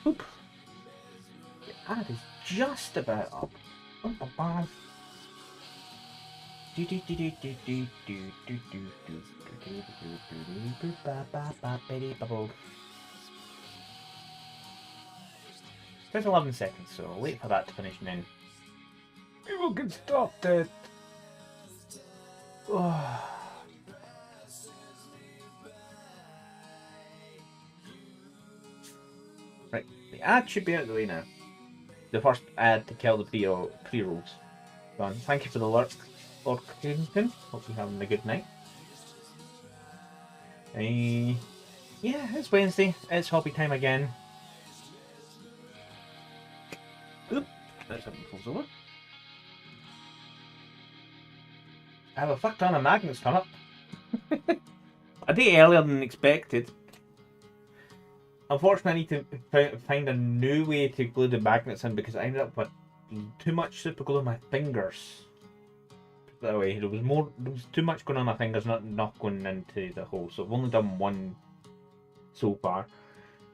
Oop. That is just about up. There's 11 seconds, so I'll wait for that to finish and then we will get started. Oh. Right, the ad should be out of the way now. The first ad to kill the pre-rolls. Done. Thank you for the lurk, Lord Kingpin. Hope you're having a good night. Yeah, it's Wednesday. It's hobby time again. Oop, that's something falls over. I have a fuck ton of magnets come up. A day earlier than expected. Unfortunately, I need to find a new way to glue the magnets in because I ended up with too much super glue on my fingers. That way, there was too much going on my fingers, not enough going into the hole. So I've only done one so far.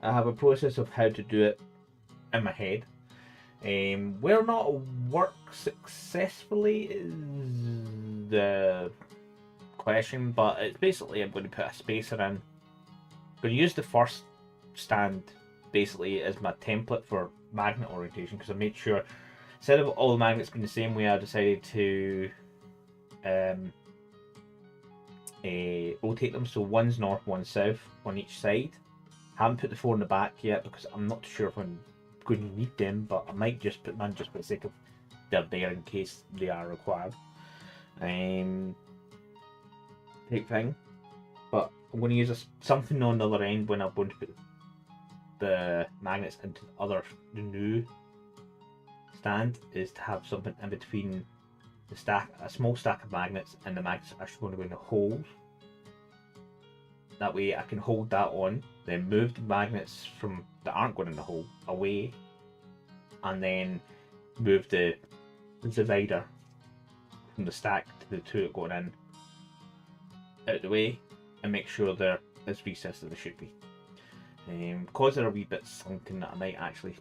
I have a process of how to do it in my head. Whether or not it'll work successfully is the question, but it's basically I'm going to put a spacer in. I'm going to use the first stand basically as my template for magnet orientation because I made sure instead of all the magnets being the same way, I decided to rotate them so one's north, one's south on each side. I haven't put the 4 in the back yet because I'm not sure if I'm going to need them, but I might just put none just for the sake of they're there in case they are required. Type thing, but I'm going to use something on the other end when I'm going to put the magnets into the new stand is to have something in between the stack, a small stack of magnets, and the magnets are actually going to go in the holes. That way I can hold that on, then move the magnets from that aren't going in the hole away, and then move the divider from the stack to the two going in out the way, and make sure they're as recessed as they should be. Because they're a wee bit sunken, I might actually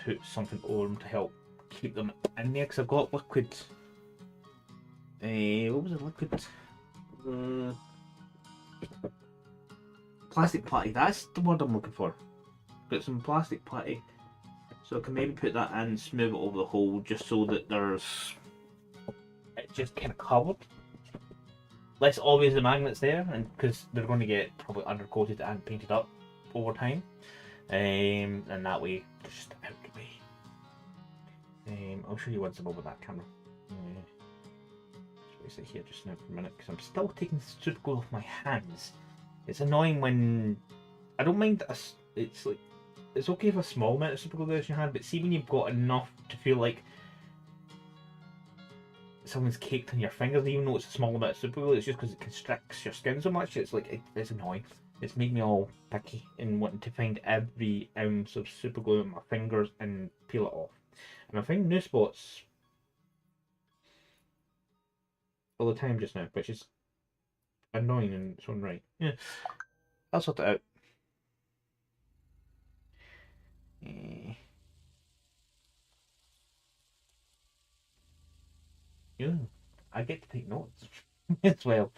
put something over them to help keep them in there, because I've got liquid. What was it? Liquid. Plastic putty. That's the word I'm looking for. Got some plastic putty, so I can maybe put that in, smooth it over the hole, just so that it's just kind of covered. Less obvious the magnets there, and because they're going to get probably undercoated and painted up over time, and that way they're just out the way. I'll show you once I'm over that camera. Just sit here just now for a minute because I'm still taking super glue off my hands. It's annoying when I don't mind. It's like it's okay for a small amount of super glue goes in your hand, but see when you've got enough to feel like someone's caked on your fingers, even though it's a small amount of super glue, it's just because it constricts your skin so much. It's like it's annoying. It's made me all picky and wanting to find every ounce of super glue on my fingers and peel it off. And I find new spots all the time just now, which is annoying in its own right. Yeah, I'll sort it out. Yeah, I get to take notes as well.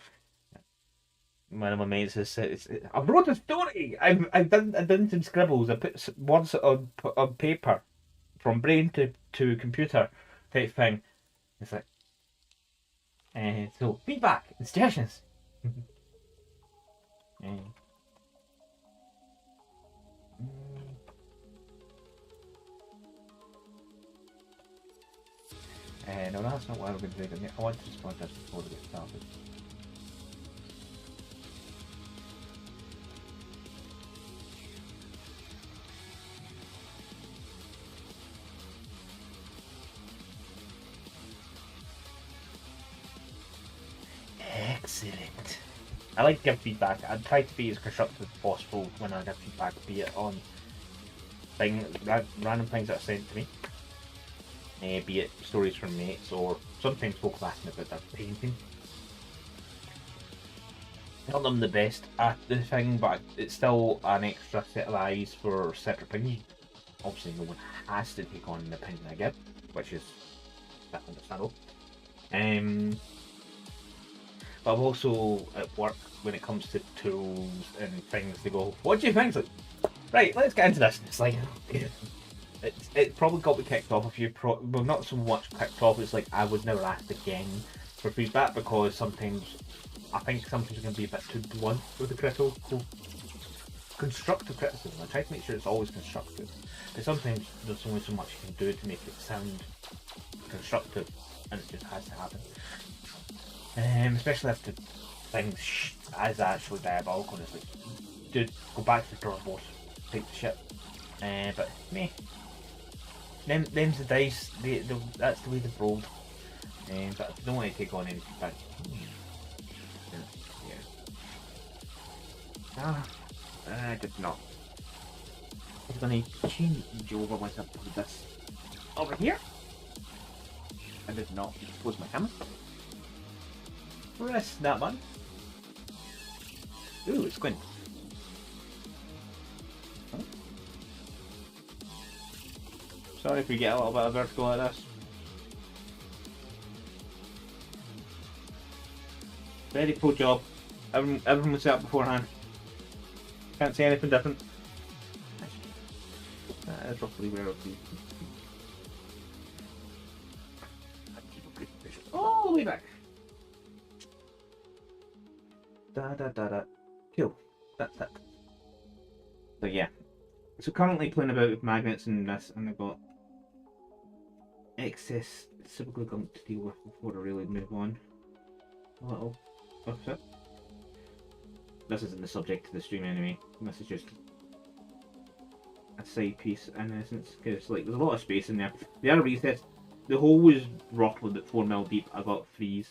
One of my mates has said, "I wrote a story. I've done some scribbles. I put words on paper, from brain to computer type thing." It's like, so feedback and suggestions. No, that's not what I was going to do. I want to respond to this before we get started. Excellent. I like to give feedback. I try to be as constructive as possible when I give feedback, be it on random things that are sent to me. Be it stories from mates, or sometimes folk asking about their painting. Not them the best at the thing, but it's still an extra set of eyes for separate things. obviously no one has to take on the opinion I give, which is understandable. But I'm also at work when it comes to tools and things. They go, "What do you think?" It's like, right, let's get into this. And it's like, it probably got me kicked off a few. Well, not so much kicked off. It's like I would never ask again for feedback because sometimes I think sometimes it can be a bit too blunt with the critical. Constructive criticism. I try to make sure it's always constructive, but sometimes there's only so much you can do to make it sound constructive, and it just has to happen. Especially if the thing is actually diabolical. It's like, dude, go back to the drawing board, take the shit. But me, them's the dice. That's the way they've rolled. But if you don't want to take on any feedback, I did not. I'm going to change over once I put this over here. I did not close my camera. Press that button. Ooh, it's squint. Oh. Sorry if we get a little bit of vertigo like this. Very pro job. Everyone was set up beforehand. Can't say anything different. That is roughly where it would be. All the way back. Da. Cool. That's that. So yeah. So currently playing about with magnets and this, and I've got excess super gunk to deal with before I really move on. A little. What's it? This isn't the subject of the stream anyway. This is just a side piece in essence, because like there's a lot of space in there. The other recess, the hole was roughly about 4mm deep. I got three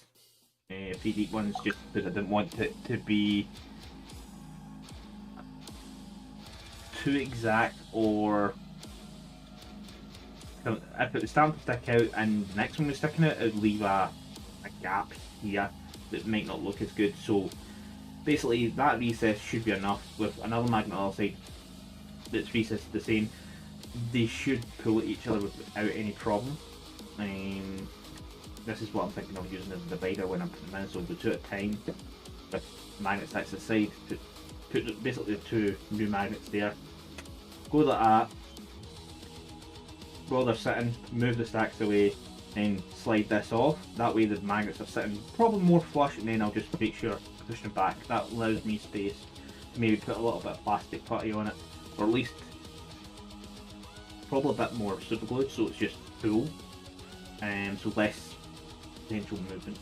deep ones just because I didn't want it to be too exact, or if it was starting to stick out and the next one was sticking out, it would leave a gap here that might not look as good. So basically that recess should be enough. With another magnet on the side that's recessed the same, they should pull at each other without any problem. This is what I'm thinking of using as a divider when I'm putting them in, so the two at a time with magnets next to the side, put basically the two new magnets there, go like that, while they're sitting, move the stacks away and slide this off. That way the magnets are sitting probably more flush, and then I'll just make sure I push them back. That allows me space to maybe put a little bit of plastic putty on it, or at least probably a bit more super glue so it's just full, so less potential movement.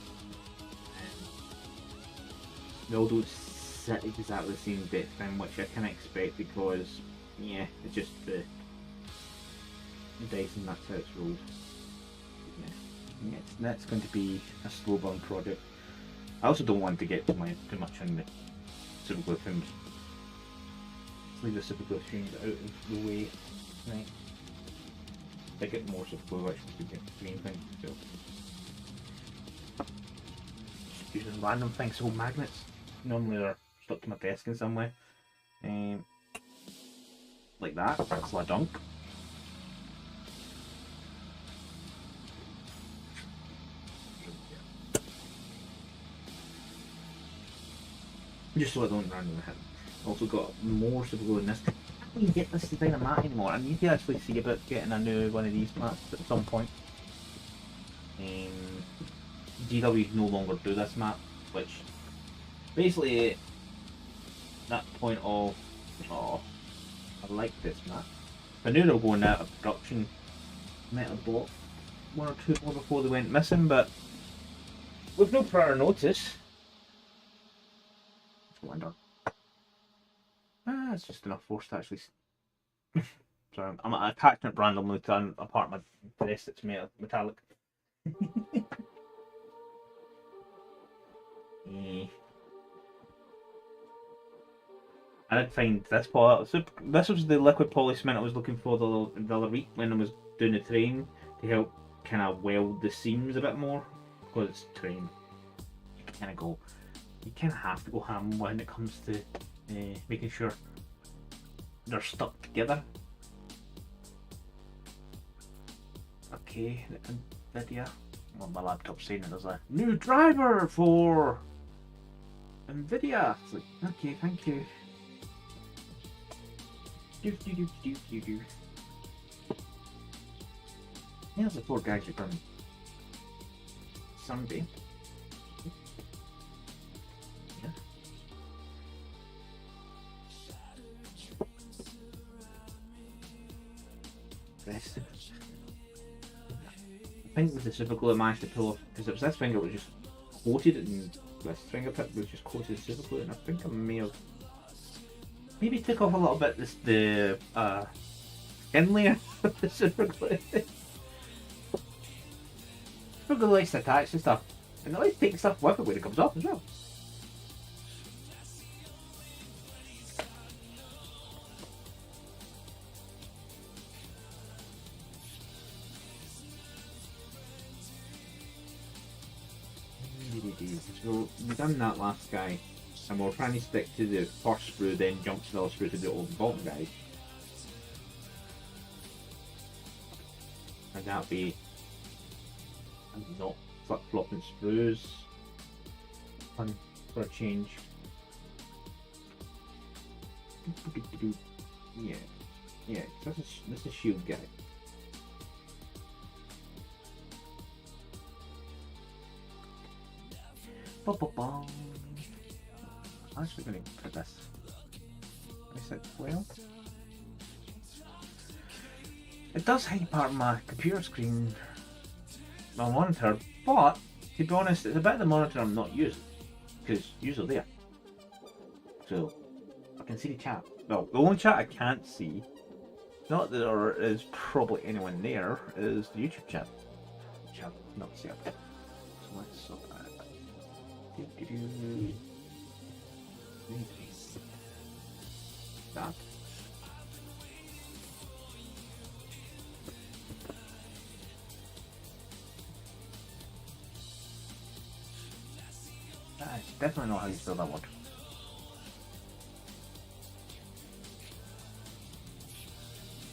They all don't sit exactly the same depth in, which I can expect because, yeah, it's just the dice and that's how it's rolled. Yeah, that's going to be a slow burn project. I also don't want to get too much on the super glue fumes. Let's leave the super glue fumes out of the way. Right. I get more super glue, which is the main thing. So. Just using random things, so magnets. Normally they're stuck to my desk in some way. Like that, that's a dunk. Just so I don't randomly hit. Also got more super glue in this. I can't even get this design of mat anymore. I need to actually see about getting a new one of these mats at some point. GW no longer do this mat, which basically that point of, oh, I like this mat. I knew they were going out of production. Might have bought one or two more before they went missing, but with no prior notice. Wonder. It's just enough force to actually. Sorry, I'm attaching it randomly to a part of my dress that's metallic. I did find this part. So this was the liquid poly cement I was looking for the other week when I was doing the terrain to help kind of weld the seams a bit more, because it's terrain. You kind of have to go ham when it comes to making sure they're stuck together. Okay, NVIDIA. Well, my laptop's saying that there's a new driver for NVIDIA. It's like, okay, thank you. Do. Here's the poor gadget from Sunday. Yeah. Rest. I think with the super glue I managed to pull off, because it was this finger was just coated and this fingertip was just coated with super glue, and I think I may have maybe took off a little bit the skin layer of the super glue. Super glue likes to attach to stuff, and it likes to take stuff with it when it comes off as well. So we've done that last guy, and we're trying to stick to the first sprue, then jump to the other sprue to do all the bottom guys. And that'll be not flip-flopping sprues. Fun for a change. Yeah, this is shield guy. I'm actually going to put this. Is it well? It does hide part of my computer screen, my monitor, but to be honest, it's a bit of the monitor I'm not using, because usually there. So I can see the chat. Well, the only chat I can't see, not that there is probably anyone there, is the YouTube chat. Which I've not set up. So let's sort that. That. That's definitely not how you spell that word.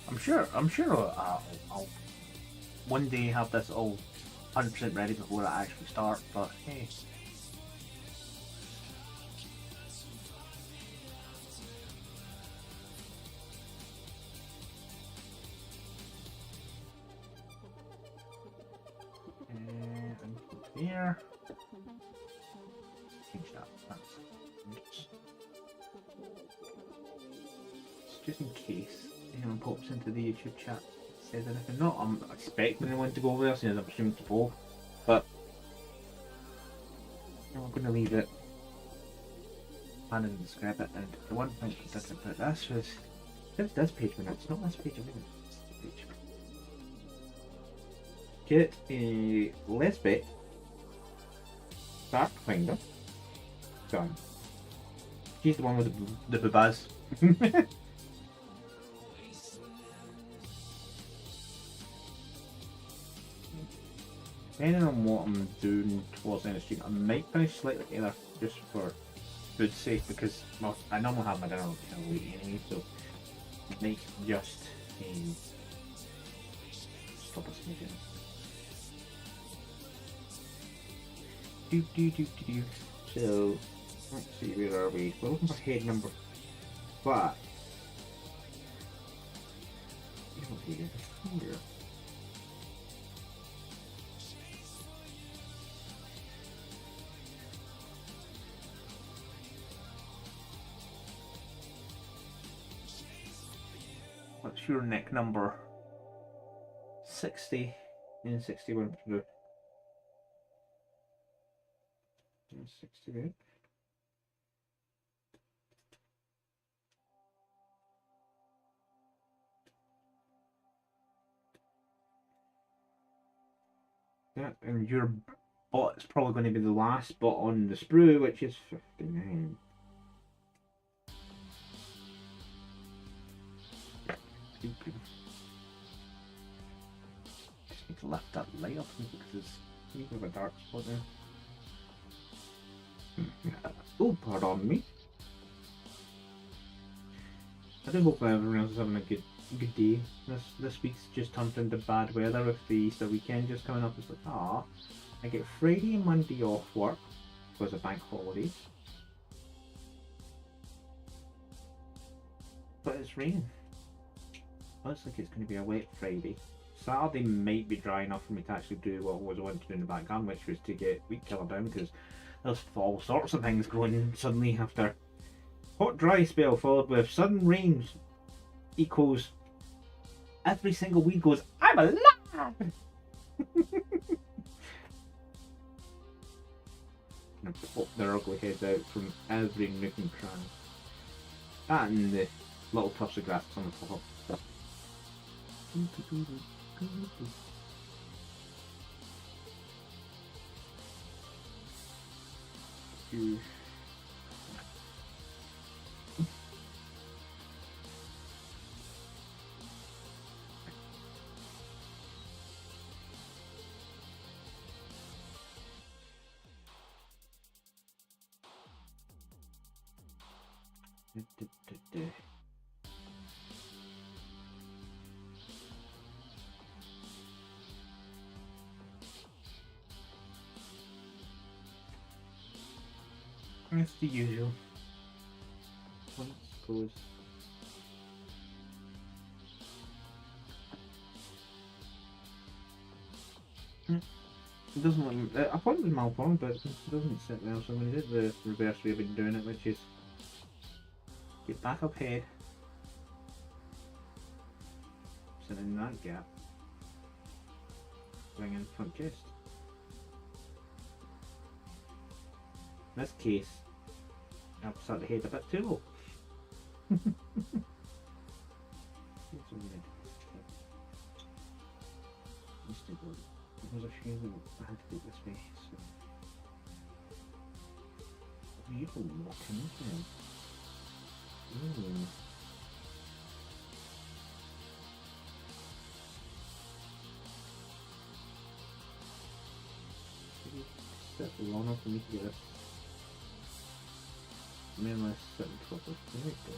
I'm sure I'll one day have this all 100% ready before I actually start, but hey. Here. Change that. That's just in case anyone pops into the YouTube chat, says anything. Not I'm expecting anyone to go over there, since I'm assuming to both, but I'm going to leave it and describe it. And the one thing I did about this was this page when it's not this page, it's this page. Get a less bit. Dark finger. Done. She's the one with the babaz. Depending on what I'm doing towards the end of the stream, I might finish slightly earlier just for food's sake, because well, I normally have my dinner kind of late anyway, so it might just stop us making. So, let's see, where are we? We're looking for head number 5. Here. What's your neck number? 60 and 61 to do. 68. Yeah, and your bot is probably going to be the last bot on the sprue, which is 59. Just need to lift that light up because there's a bit of a dark spot there. Oh, pardon me. I do hope everyone else is having a good good day. This week's just turned into bad weather with the Easter weekend just coming up. It's like, I get Friday and Monday off work because of bank holidays. But it's raining. Looks like it's going to be a wet Friday. Saturday might be dry enough for me to actually do what I was wanting to do in the back garden, which was to get weed killer down, because there's all sorts of things growing suddenly after hot dry spell followed with sudden rains equals every single weed goes, I'm alive! And pop their ugly heads out from every nook and cranny. That and the little tufts of grass on the top. It's the usual. Once goes. It doesn't look. I thought it was malformed, but it doesn't sit well. So when I did the reverse way of doing it, which is get back up head, sit in that gap, bring in front chest. In this case, I've set the head a bit too low. There was a few that I had to do it this way, so you can walk in there. Set long enough for me to get this. Man, let's set it properly. There it goes.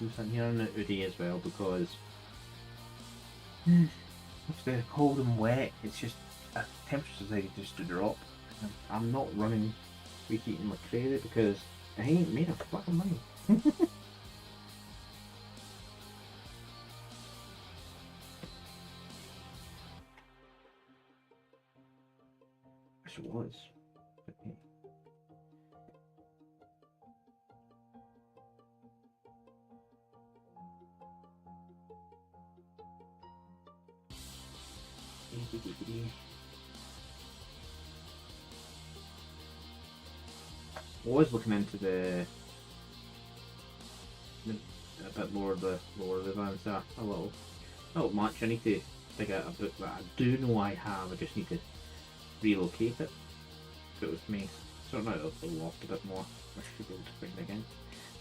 I'm sitting here on the hoodie as well because it's very cold and wet. It's just temperature's decided just to drop. I'm not running reheating my credit because I ain't made a fucking money. Wish it was. But hey. I was looking into a bit more of the lower advanced a little. Not much. I need to dig out a book that I do know I have. I just need to relocate it. If it was me, sorting out the loft a bit more. I should be able to bring it again.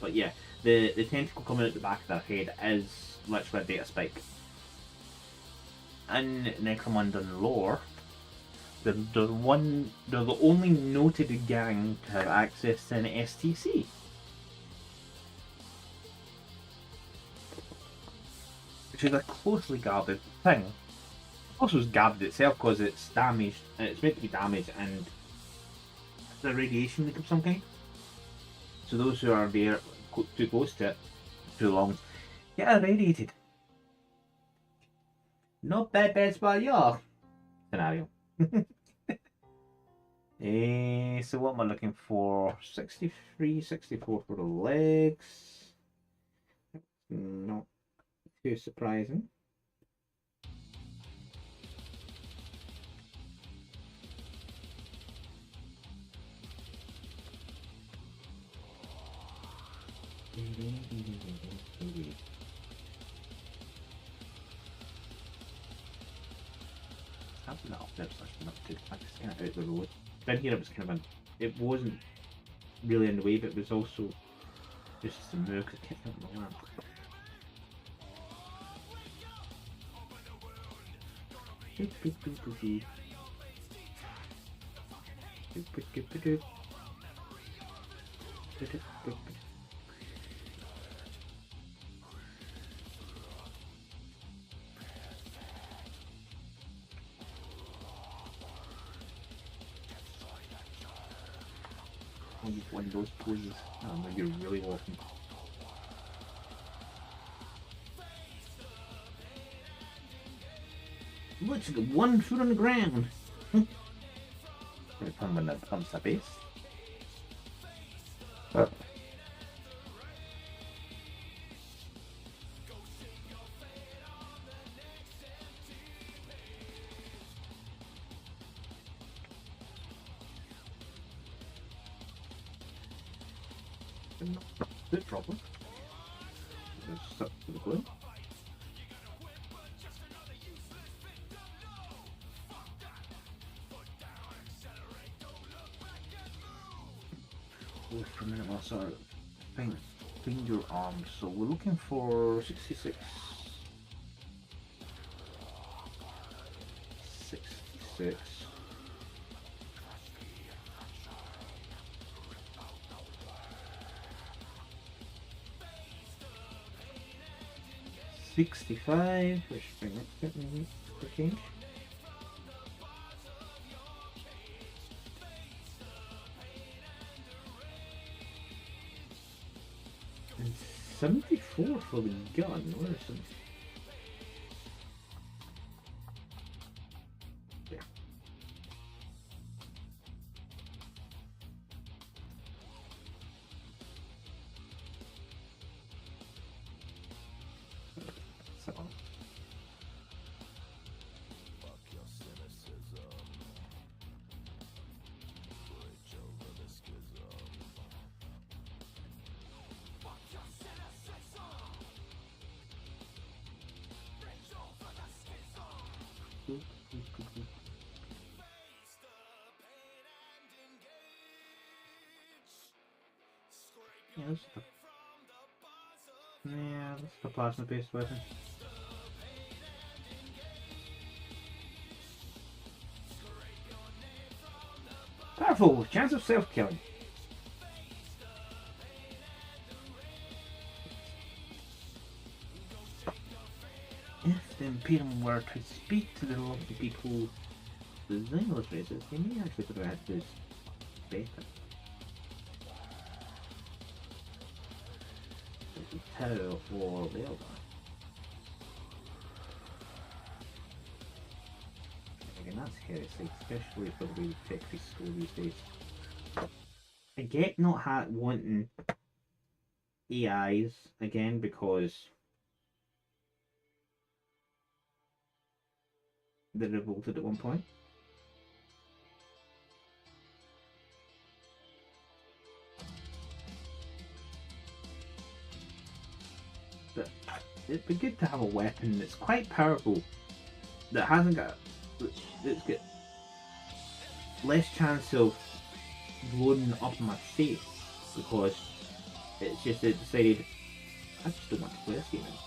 But yeah, the tentacle coming out the back of their head is literally a data spike. In Necromunda lore, they're the only noted gang to have access to an STC. Which is a closely guarded thing. Also, it's guarded itself because it's damaged, and it's meant to be damaged, and it's a radiation leak of some kind. So those who are there too close to it, too long, get irradiated. Not bad bets by your scenario. So what am I looking for? 63, 64 for the legs. Not too surprising. No, that's not too. I just kind of out the road. Down here it was kind of it wasn't really in the way, but it was also Just to move, because I can't get my lamp. One of those poses. I don't know, you're really walking. Looks like 1 foot on the ground. Pretty fun when that bumps the base. Oh. Good problem. Just stuck to the glue. Oh, for a minute, well, sorry. Find your arms. So we're looking for 66. 66. $65, which bring it maybe for change. And 74 for the gun. Where is it? Yeah. So. Yeah, that's the plasma-based weapon. Powerful! Chance of self-killing. If the Imperium were to speak to the lovely people who design those races, they may actually provide this better. Tau or the other. Again, that's heresy, especially for the way tech we school these days. I get not wanting AIs again because they revolted at one point. But it'd be good to have a weapon that's quite powerful, that hasn't got, that's got less chance of blowing up in my face because it's just decided I just don't want to play this game anymore.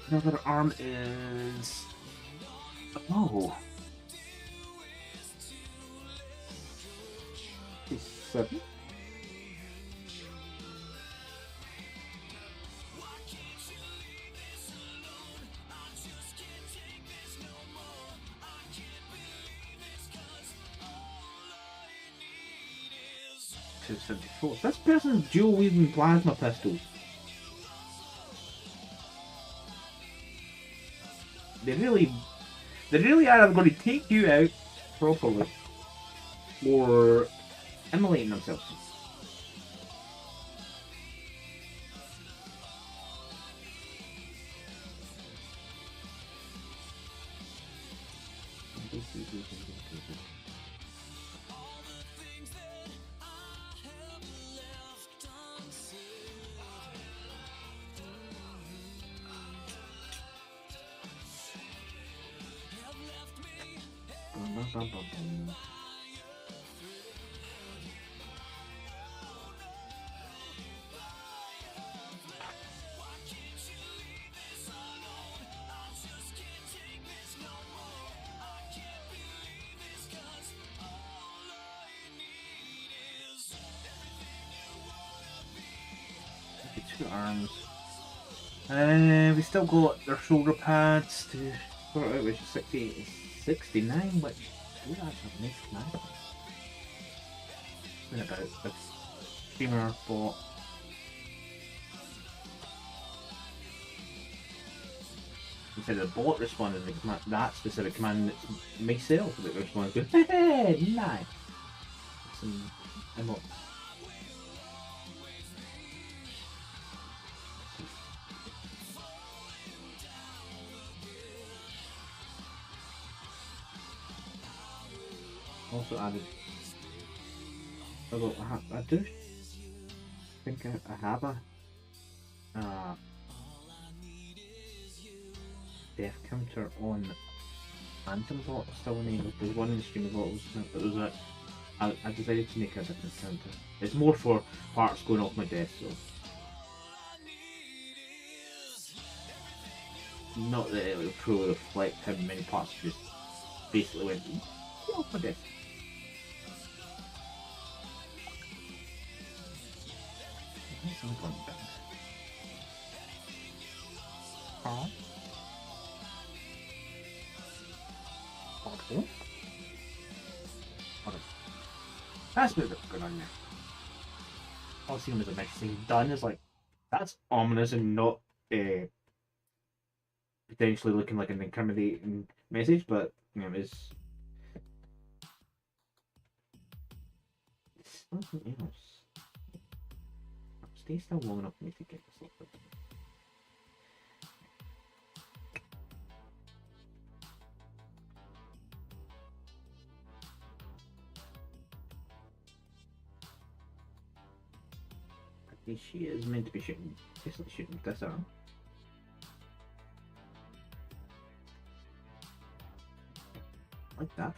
The other arm is... Oh! Is 7? $274. This person's dual wielding plasma pistols. They really are either going to take you out properly or immolating themselves. Two arms. And we still got their shoulder pads to sort out, which is 69, which is actually a nice command. Been about this streamer bought. Instead of the bot responding to the command, that specific command, it's myself that responds to, hey, nice. Some emotes. Also added. Although I do think I have a death counter on Phantom Bot still enabled. There's one in the stream of bottles, but there's a. I decided to make a different counter. It's more for parts going off my desk, so. Not that it would truly reflect how many parts just basically went off my desk. That's what it's good on there. I'll see him as a nice thing done is like that's ominous and not potentially looking like an incriminating message, but you know it's something else. Stay still long enough for me to get this looked. She is meant to be shooting, basically shooting this arm. Like that.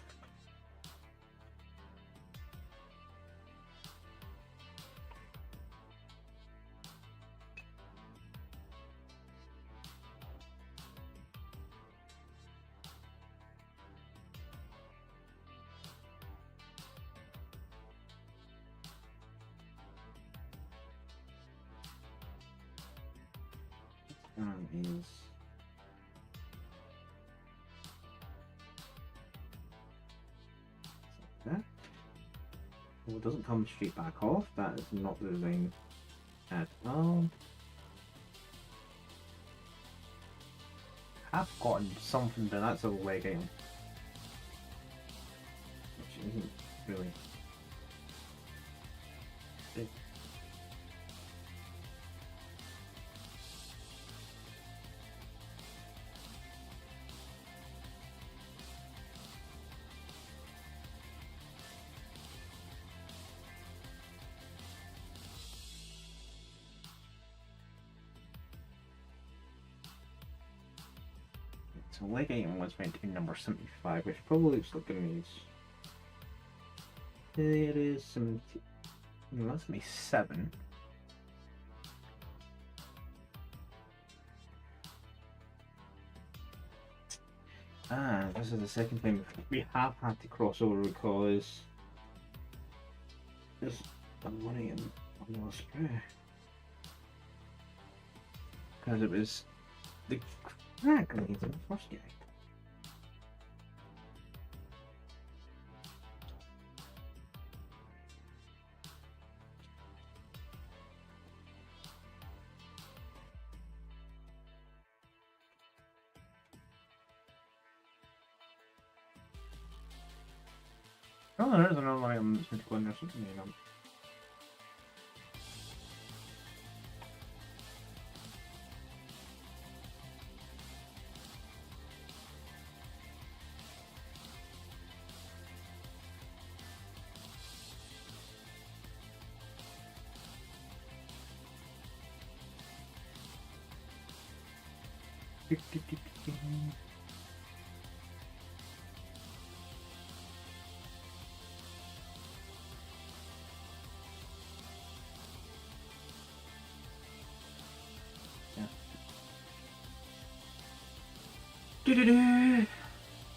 Is that. Well, it doesn't come straight back off. That is not the design at all. I've gotten something, but that's a leg item, which isn't really big. So leg item was meant to be number 75, which probably looks like it is. It is 70. No, that's me 7. And this is the second time we have had to cross over because there's one item on the spray. Because it was the crack on the first guy. Oh, there's another item that's meant to go in there, something you know.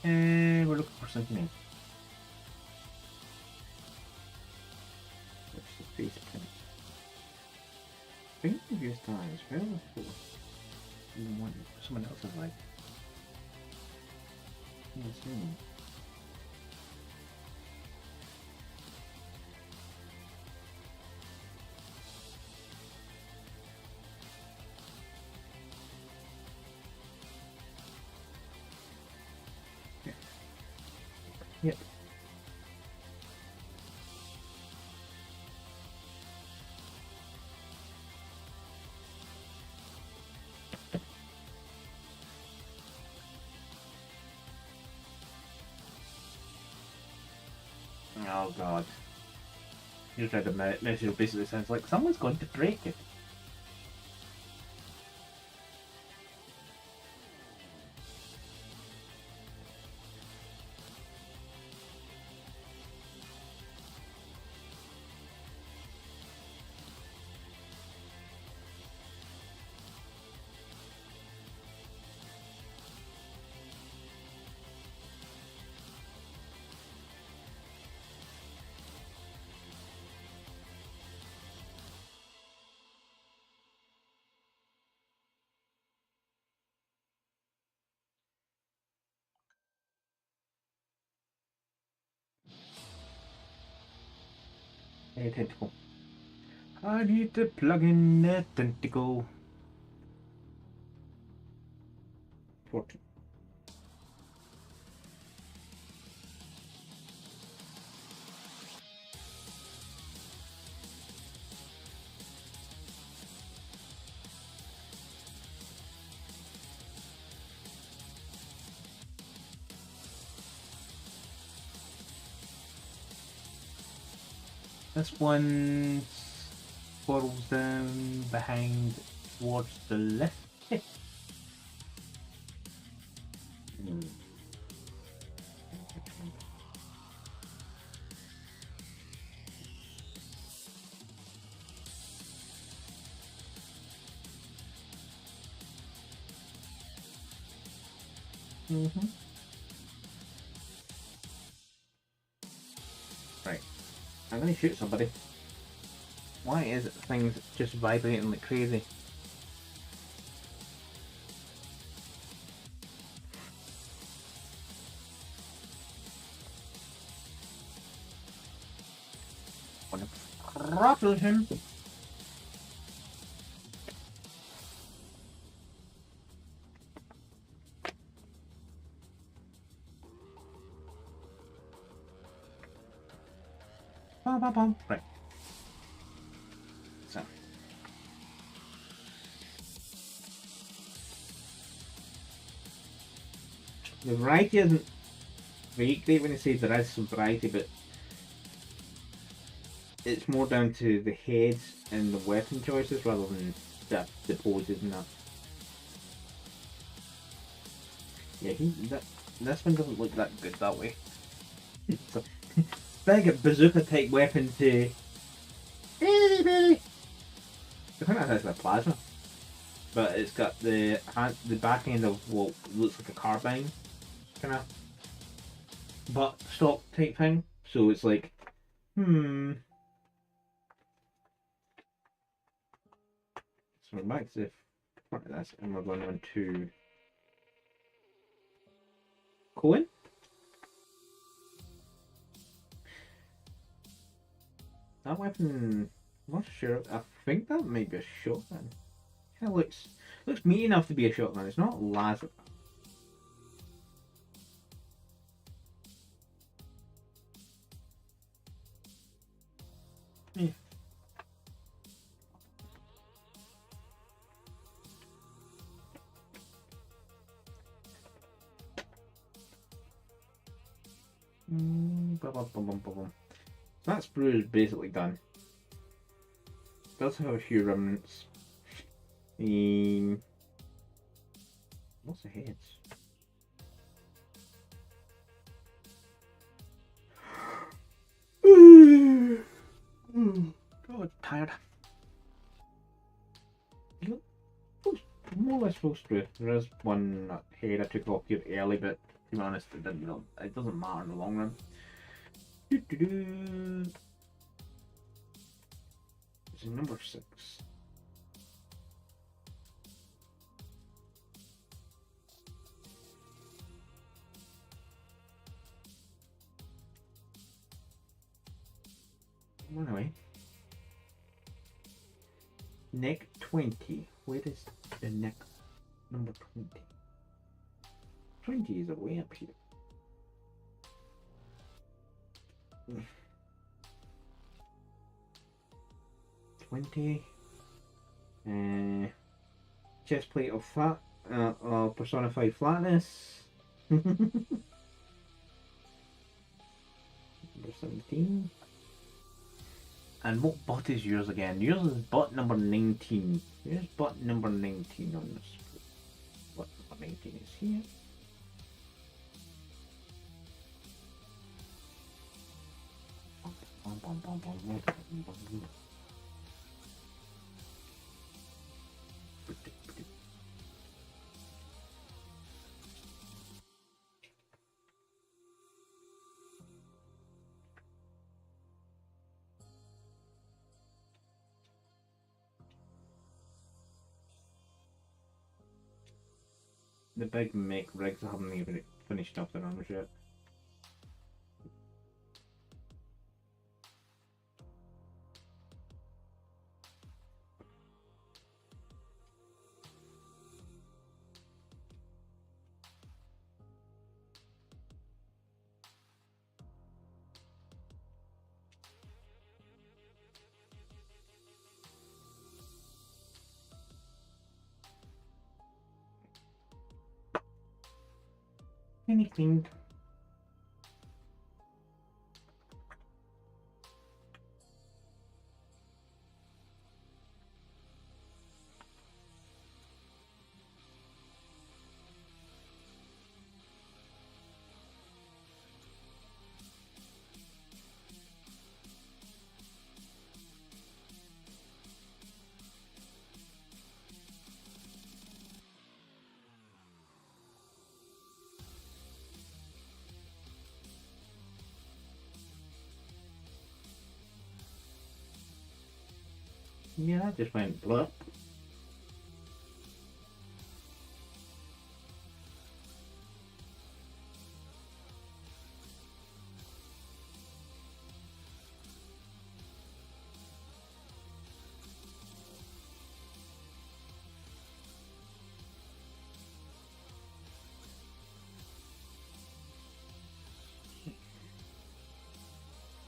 And we're looking for something else. What's the face print? I think we've used times. Where before? Someone else is like. Let's see. Yep. Oh god. You just read a message that basically sounds like someone's going to break it. Hey, tentacle. I need to plug in the tentacle. 14. This one swirls down behind towards the left. Right. I'm gonna shoot somebody. Why is it things just vibrating like crazy? Wanna throttle him? Bum, bum, bum. Right. So. The variety isn't very great when you say there is some variety, but it's more down to the heads and the weapon choices rather than the poses and that. Yeah, this one doesn't look that good that way. So, big a bazooka type weapon to. I think that has a plasma, but it's got the back end of what looks like a carbine, kind of butt stock type thing. So it's like, So we're back to the front of this, and we're going on to Cohen. That weapon, I'm not sure. I think that might be a shotgun. Kind of looks meaty enough to be a shotgun. It's not laser. Yeah. That sprue is basically done. Does have a few remnants. What Lots of heads. God, tired. You look more or less close through. There is one head I took off here early, but to be honest, it doesn't matter in the long run. It's number 6. Anyway, neck 20. Where is the neck number 20? 20 is way up here. 20. Chest plate of fat. Personified flatness. Number 17. And what butt is yours again? Yours is butt number 19. Here's butt number 19 on this. Butt number 19 is here. The big mech rigs haven't even finished off their armors yet. Anything. Yeah, that just went blip.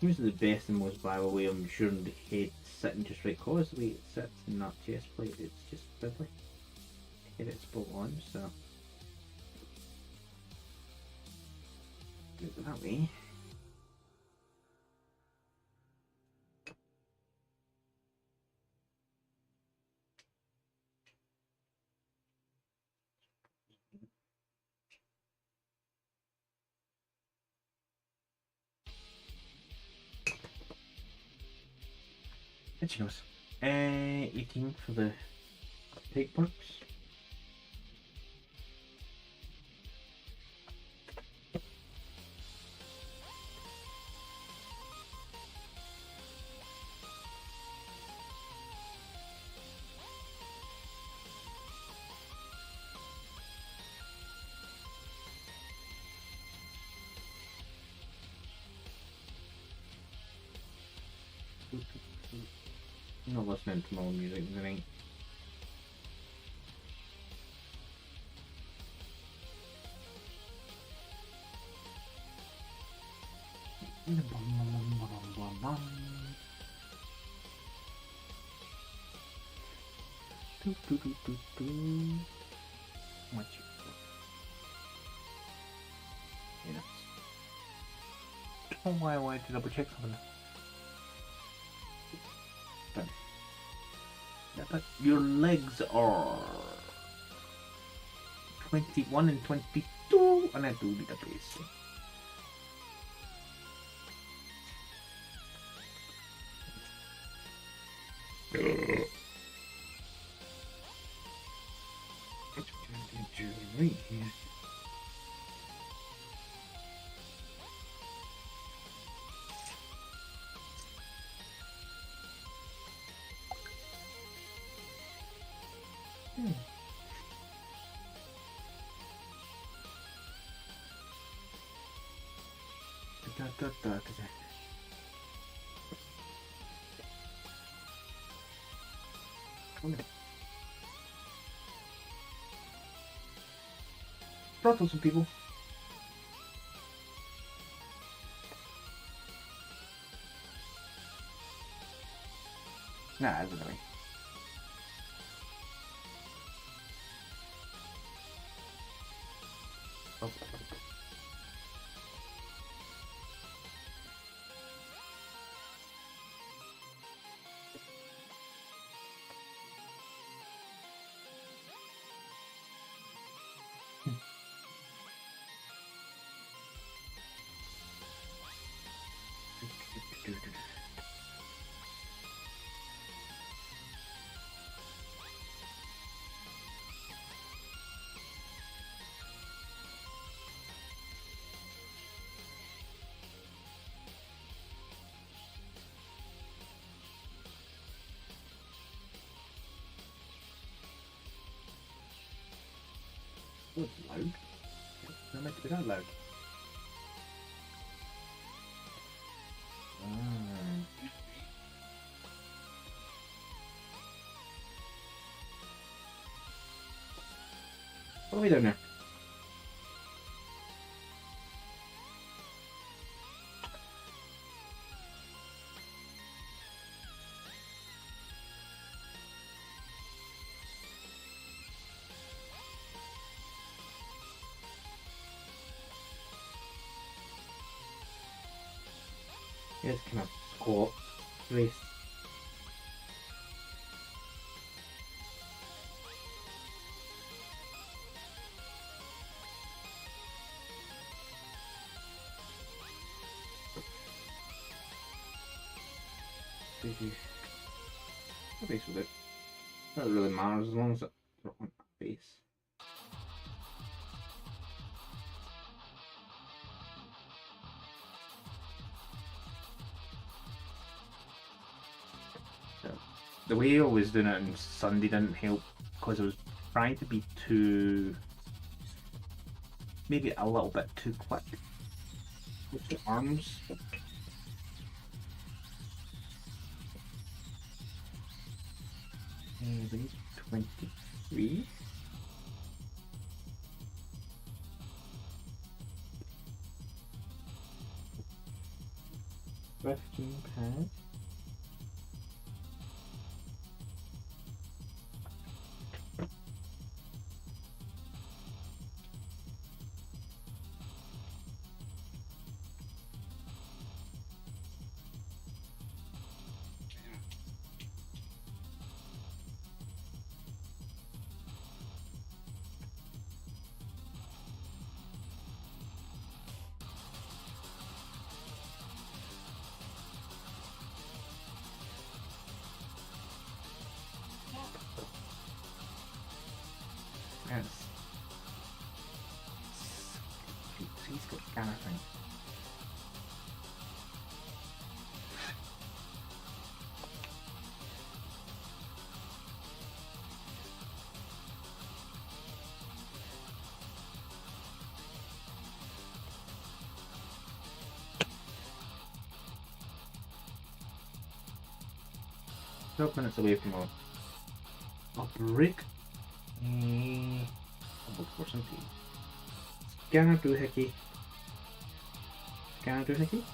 Seems the best and most viable way of ensuring the head sitting just right, cause the way it sits in that chest plate, it's just fiddly. Get it spot on, so do it that way. And she goes, 18 for the pig perks. I'm not listening to my own music tonight. What you yeah. Oh, why I wanted to double check something. Done. Yeah, but your legs are 21 and 22, and I do need a base. Right here. Throttle some people. Nah, isn't it? Oh. Oh, it's loud. It's not meant to be that loud. What are we doing there? Yes, kind of squat race. What base was it? Not really matters as long as it's on base. The way I was doing it on Sunday didn't help because I was trying to be too, maybe a little bit too quick with the arms. We need 23. Drifting pad. Yes. He's got scanner thing. Twelve minutes away from a brick. About for something. Scanner to Hickey. Scanner to Hickey.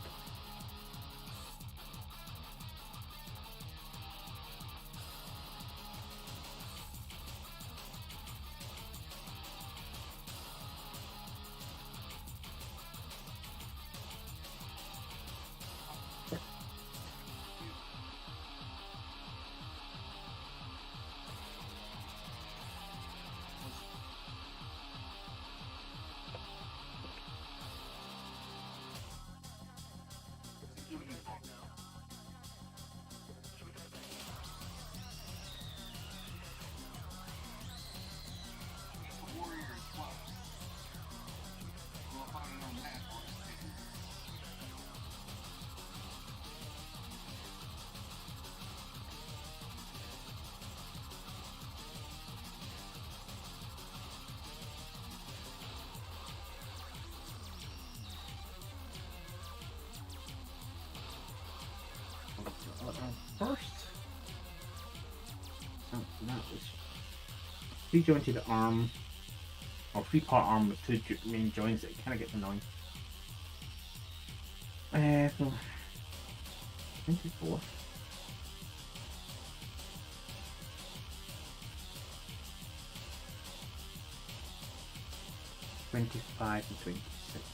3 jointed arm, or 3-part arm with 2 main joints. It kind of gets annoying. So 24. 25 and 26.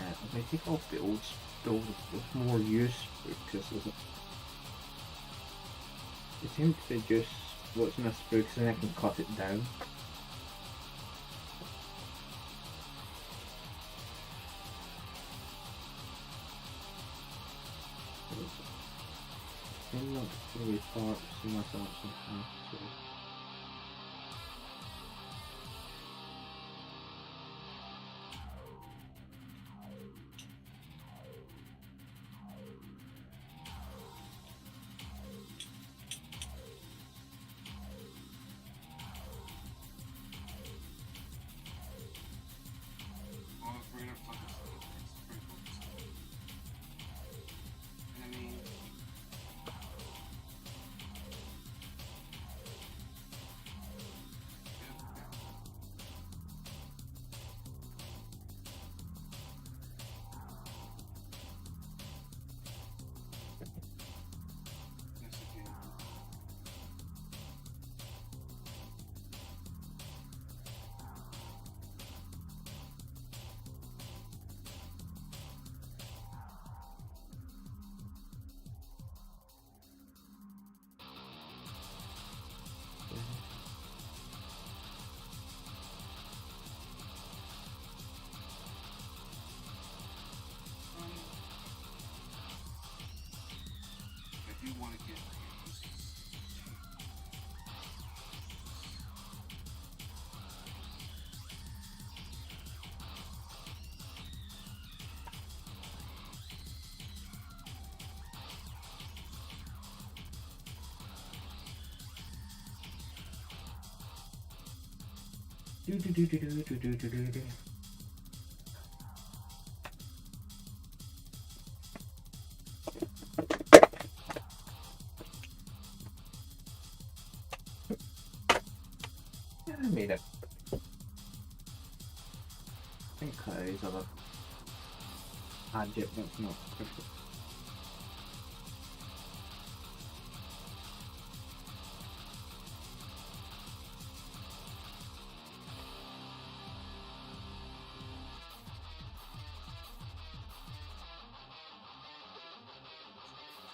I'm going to take off the old stove with more use because it seems to reduce what's in a sprue because then I can cut it down. I'm not really far see myself sometimes. So. Want to get I made it. I think these other adject that's not critical.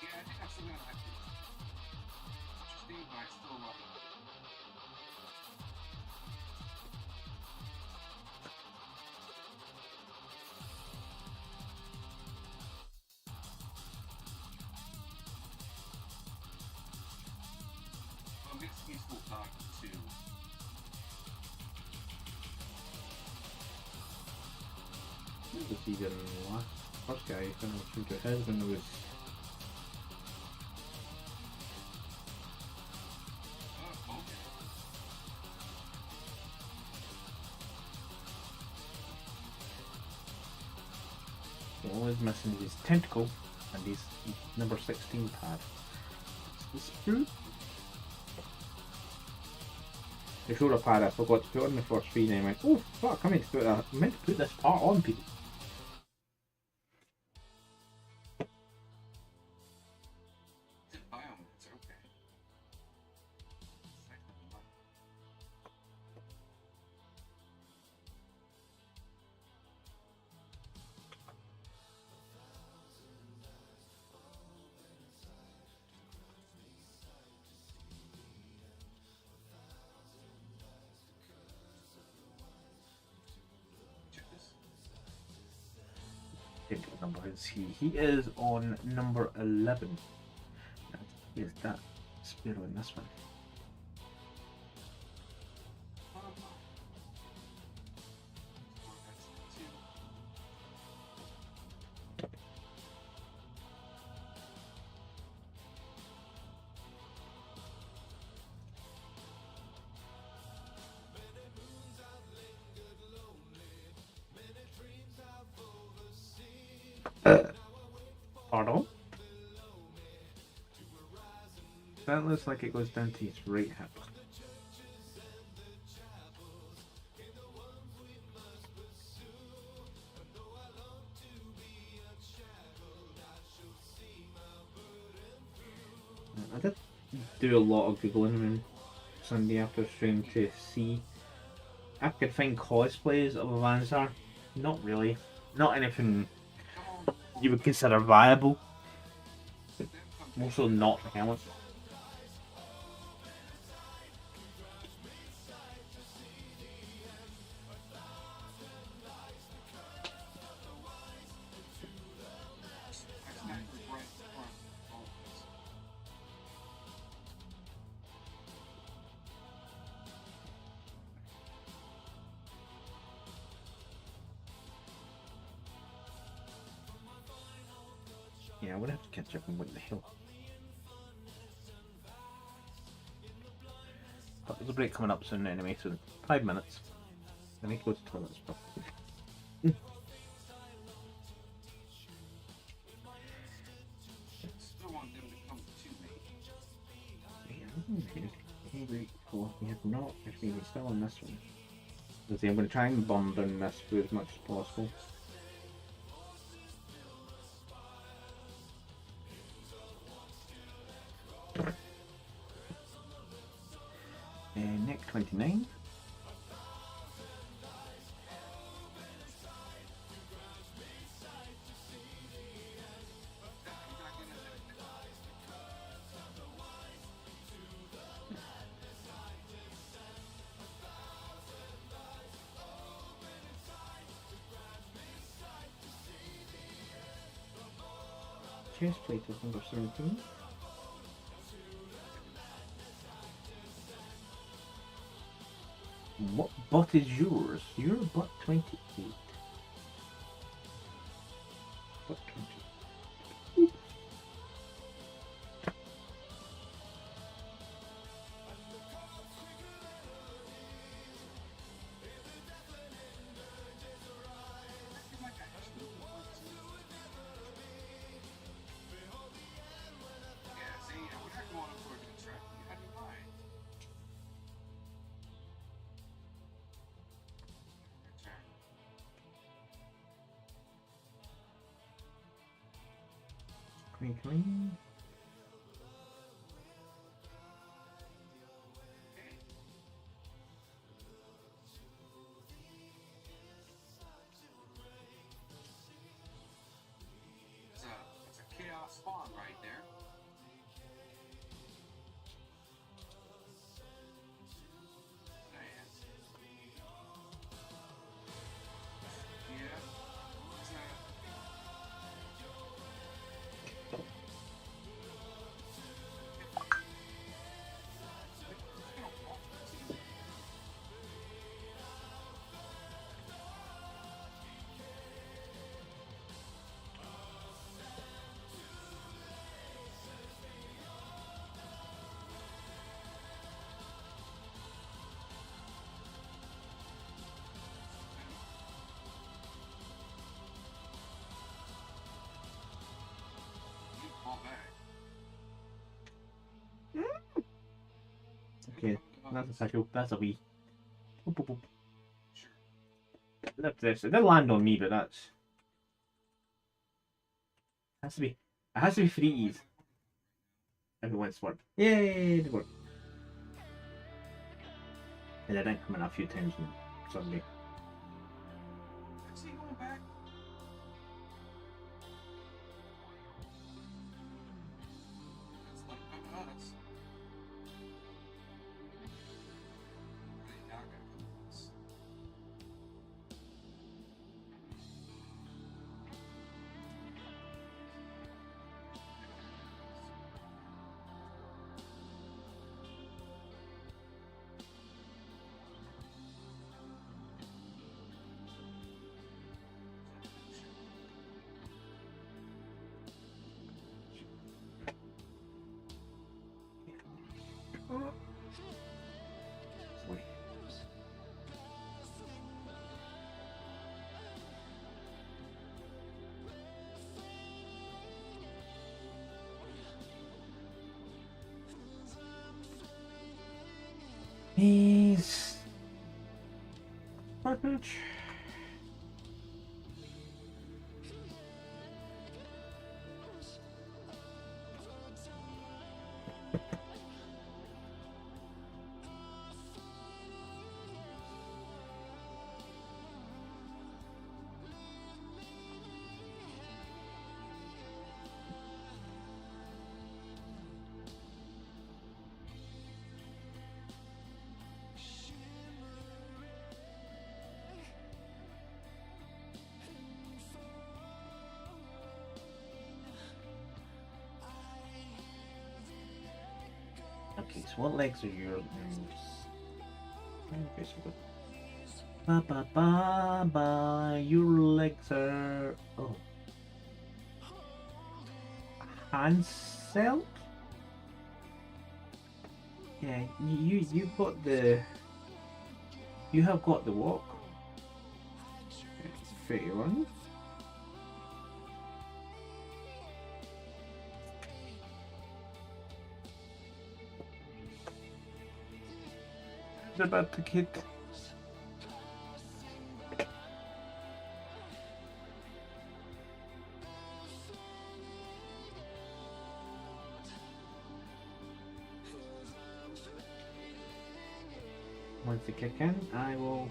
yeah, I think I'm still gonna have to. Interesting, but I still love it. Well, it's peaceful talk too. This was even last first guy when I was through to his when there was Oh, okay. all is missing is his tentacle and his number 16 pad. It's the sprue. The shoulder pad I forgot to put on the first screen and I went, oh fuck, I meant to put this part on people. It's a biome, it's okay. It's actually fun. Check this. Check what number is he? He is on number 11. He is that sparrow in this one. That's two. That looks like it goes down to his right hip. I did do a lot of googling on Sunday after stream to see if I could find cosplays of Avanzar. Not really. Not anything you would consider viable. Also not the helmet. Yeah, I would have to catch up on what the hell. But there's a break coming up soon anyway, so 5 minutes. I need to go to the toilet as well. Still want them to come to me. We have not actually we're still on this one. Let's see, I'm going to try and bomb down this for as much as possible. Nick 29. Chest plate is number 17. What butt is yours? Your butt 28. Butt 20. Yeah, see, we're not going for a good track. You had me mind. Return. Clean. It's a chaos spawn right there. Nice. Yeah. It's fall back. Okay, that's a special. That's a wee. Boop, boop, boop. Sure. That's this. It did land on me, but that's. Has to be. It has to be freeze. If it went smart. Yay! It worked. And I didn't come in a few times on Sunday. Is he going back? That's like us. Really not gonna do this. He's garbage. Okay, so what legs are your Okay, so good. Ba ba ba ba. Your legs are Hansel. Yeah, you've got the. You have got the walk. Fair one. They're about to kick. Once they kick in, I will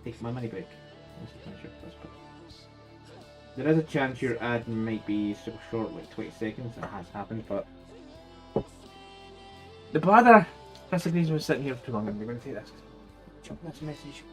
take my money break. There is a chance your ad might be super short, like 20 seconds. That has happened, but the bladder disagrees with sitting here for too long. I'm going to take this. Jump this message.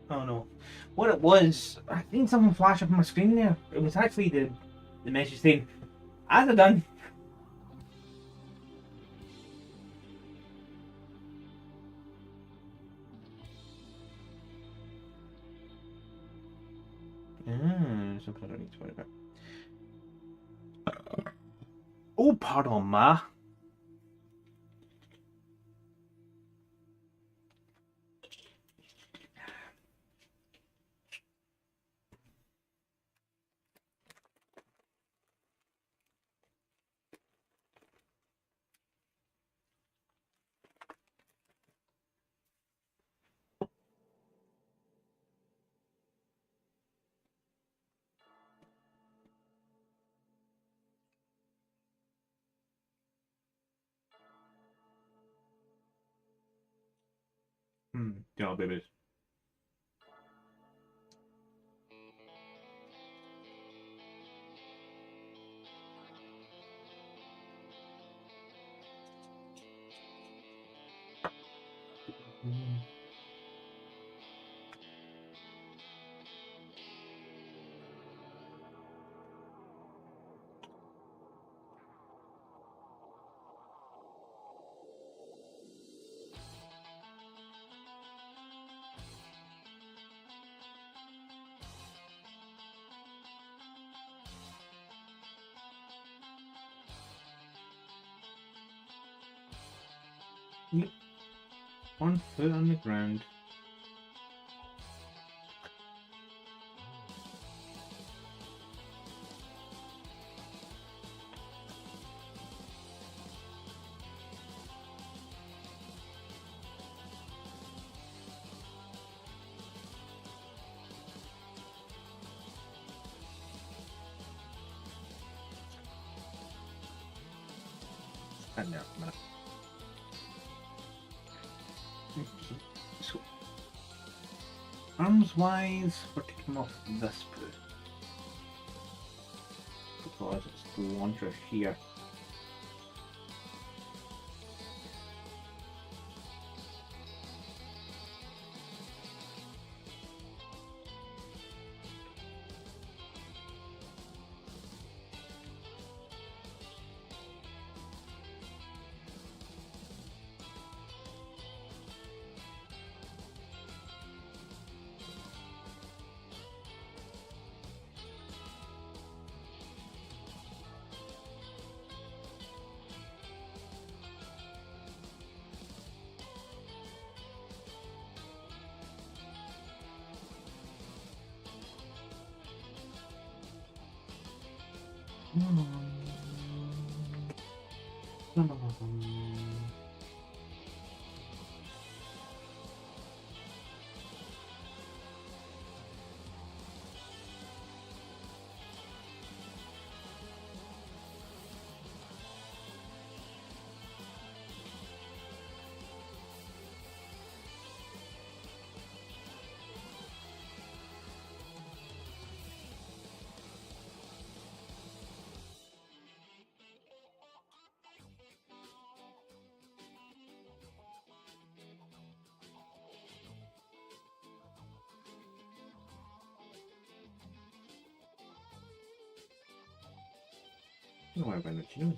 Oh no. What it was, I think something flashed up on my screen there. It was actually the message saying, as I done. Something I don't need to worry about. Oh, pardon, ma. Yeah, babies. Yep. 1 foot on the ground. Stand there for a minute. So, arms wise, we're taking off this boot because it's the launcher here. I don't know why I went with chinos.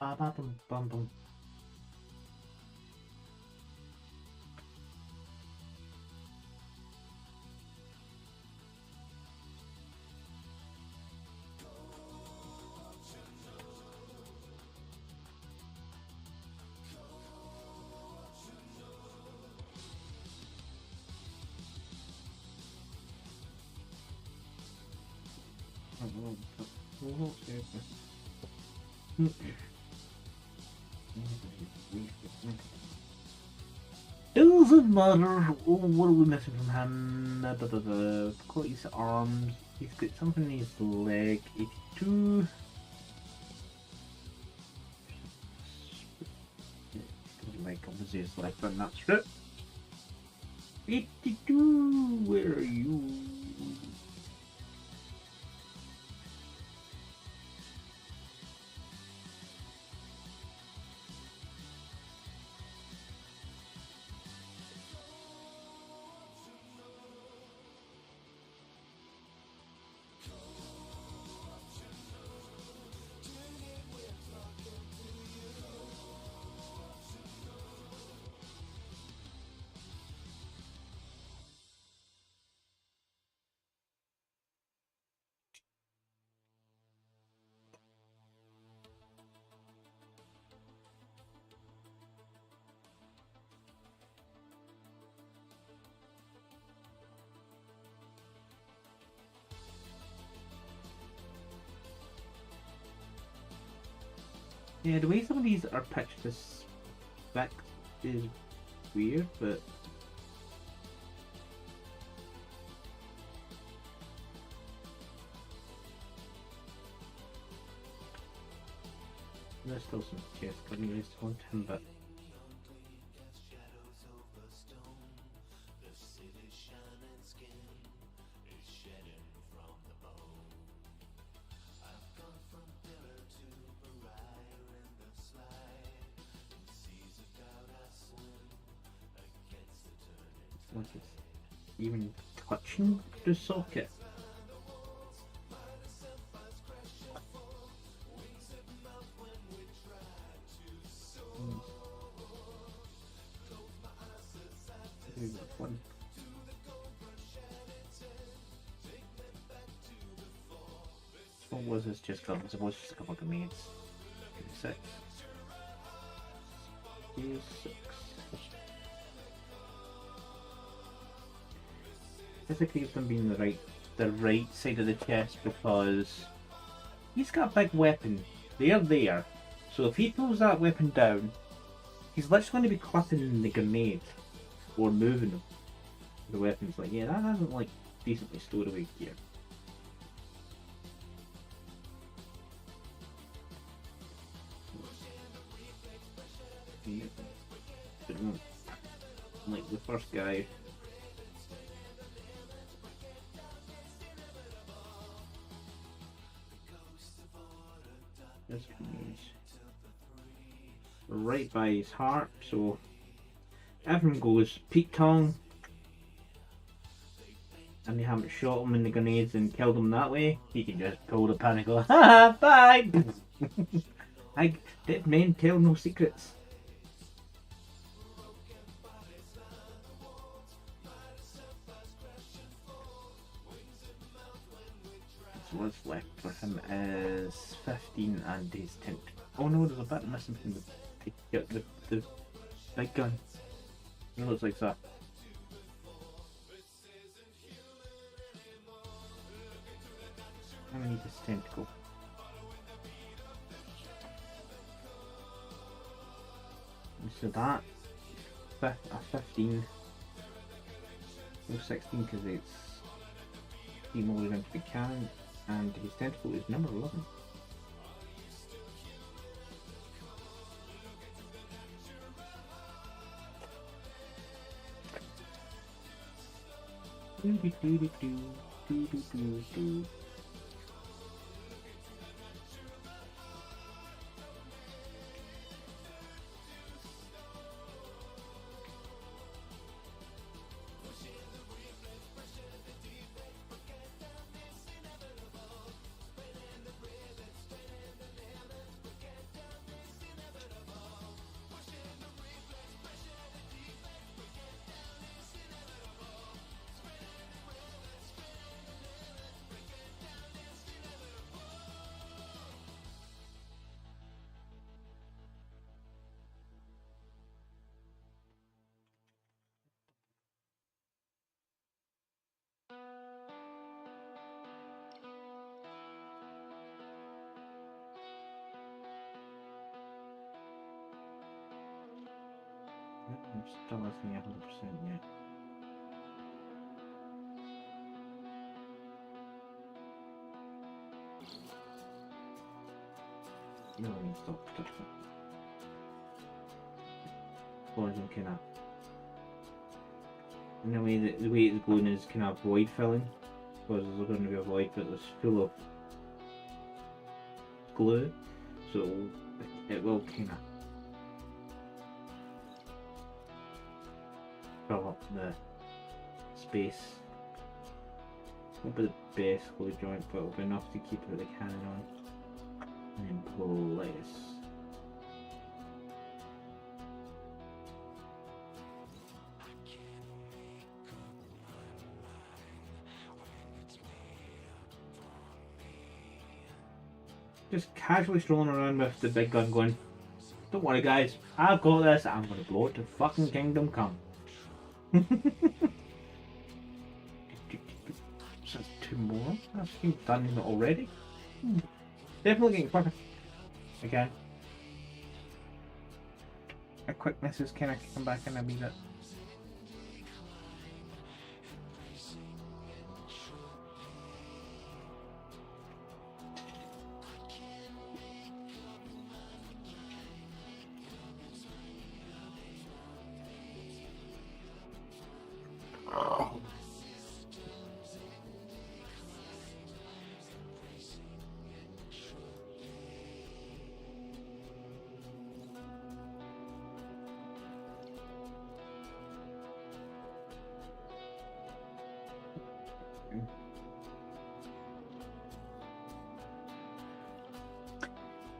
Ba ba bum bum bum. doesn't matter. Oh, what are we missing from him? Got his arms. He's got something in his leg. 82. Like obviously his leg, but that's it. 82. Where are you? Yeah, the way some of these are pitched to spec is weird, but there's still some chest cutting ways to him, but once it's even touching the socket. One. What was this just called? It was just a couple of grenades. 6. Here's 6. Physically, it's going to be in the right side of the chest because he's got a big weapon. They're there. So if he pulls that weapon down, he's literally going to be clipping the grenade or moving them. The weapon's like, yeah, that hasn't like decently stored away here. Like the first guy. This means right by his heart, so everyone goes peak tongue, and they haven't shot him in the grenades and killed him that way. He can just pull the pin and go, ha, bye. I did men tell no secrets. So what's left for him is 15 and his tent. Oh no, there's a bit missing from the big gun. It looks like that. I need this tentacle. So that a 15 or 16 because it's demolded into the cannon, and his tentacle is number 11. I'm still listening 100% yet. No, I need to stop touching. Closing kind of. And the way it's glowing is kind of void filling, because there's going to be a void that was full of glue, so it will kind of fill up the space. Won't be the best glue joint, but it'll be enough to keep the cannon on and in place. Just casually strolling around with the big gun going, don't worry guys, I've got this, I'm gonna blow it to fucking kingdom come. So that's two more? I've done it already. Definitely getting quicker. Again. A quickness is kind of come back in a wee bit.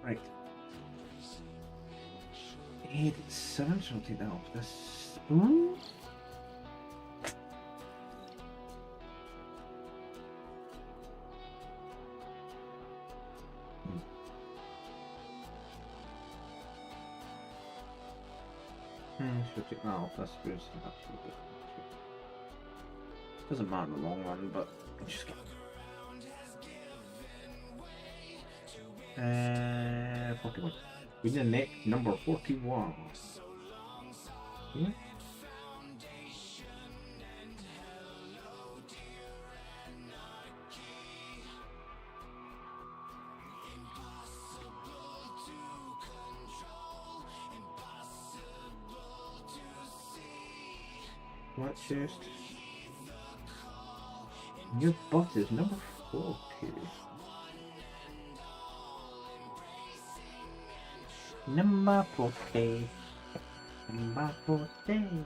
Right. 87, so I'll take that off this spoon. Should take that off this spoon. Doesn't matter in the long run, but just get 41. We need next number 41. Yeah. What chest? Your butt is number 40. Number 40. Number 40.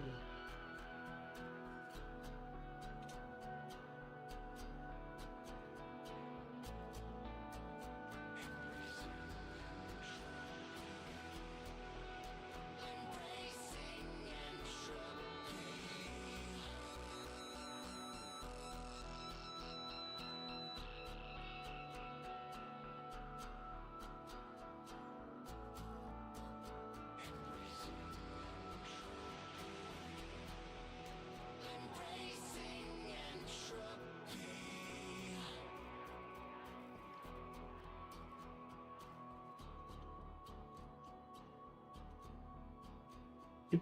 Doop,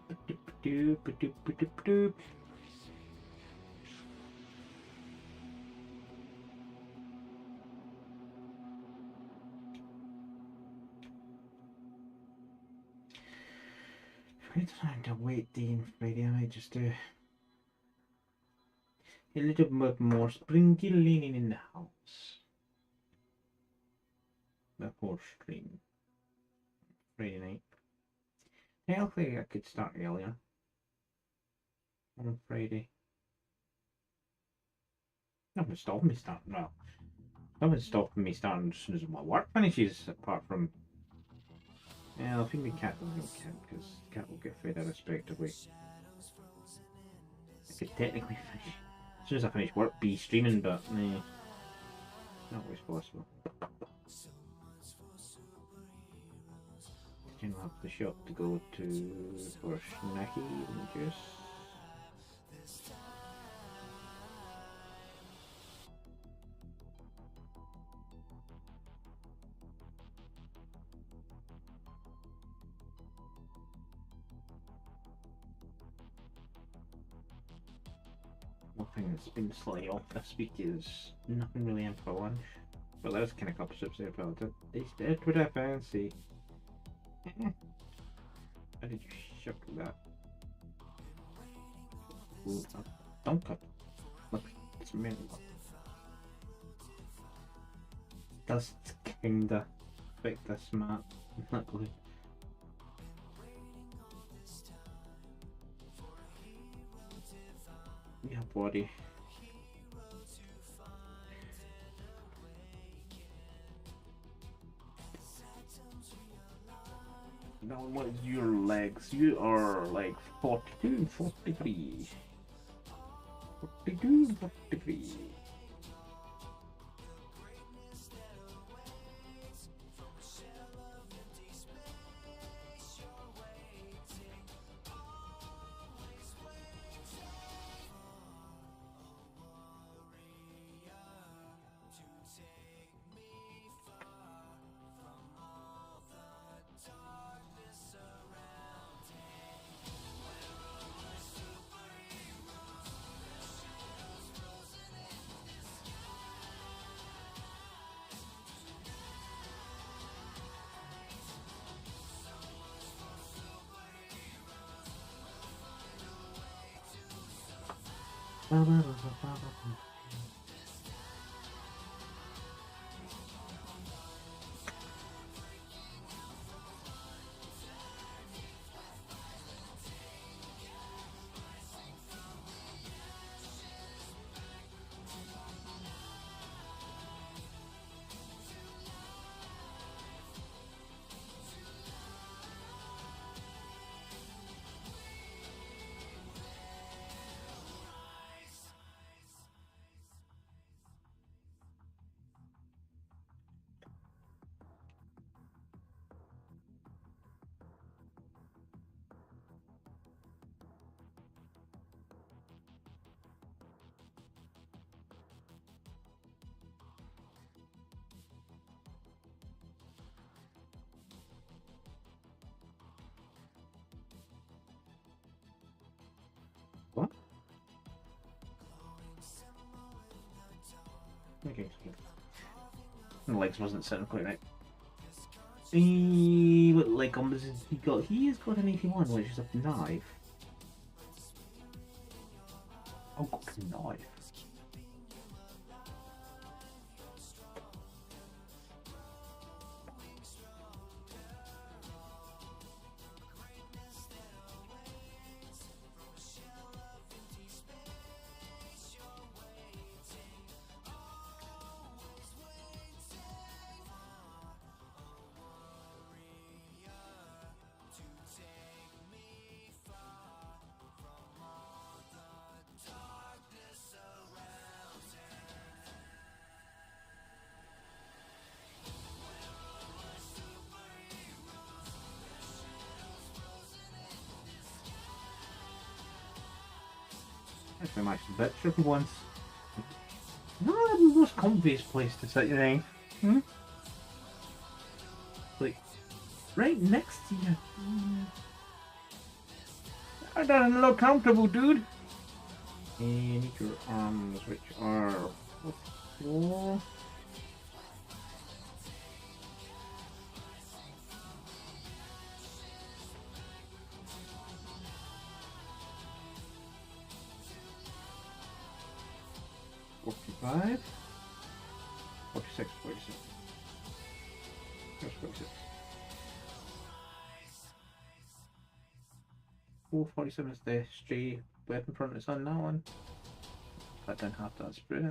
doop, doop, doop. We're trying to wait day and Friday. I might just do a little bit more sprinkling in the house before stream Friday night. Hopefully I could start earlier on Friday. Nothing's stopping me starting. Well, nothing's stopping me starting as soon as my work finishes. Apart from, I think the cat doesn't count because the cat will get fed irrespectively. I could technically finish as soon as I finish work, be streaming, but nah, not always possible. I'll have the shop to go to for snacky and juice. One thing that's been slightly off this week is nothing really in for lunch. But there's kind of couple soups there, but they did what I fancy. How did you shook that? Ooh, don't cut. Look, it's really does kinda fit this map. Not good. Yeah, buddy. Now, what is your legs? You are like 42, 43. 42, 43. What? Okay. The legs wasn't sitting quite right. What leg combos has he got? He has got an 81, which is a knife. Oh, got a knife. Actually, I'm actually a bit sure for once. Not the most comfiest place to sit, you think? Hmm? Like, right next to you. That doesn't look comfortable, dude. And need your arms, which are 4. $45, 46, 46. There's 46. 447 is the stray weapon front that's on that one. I don't have that spray.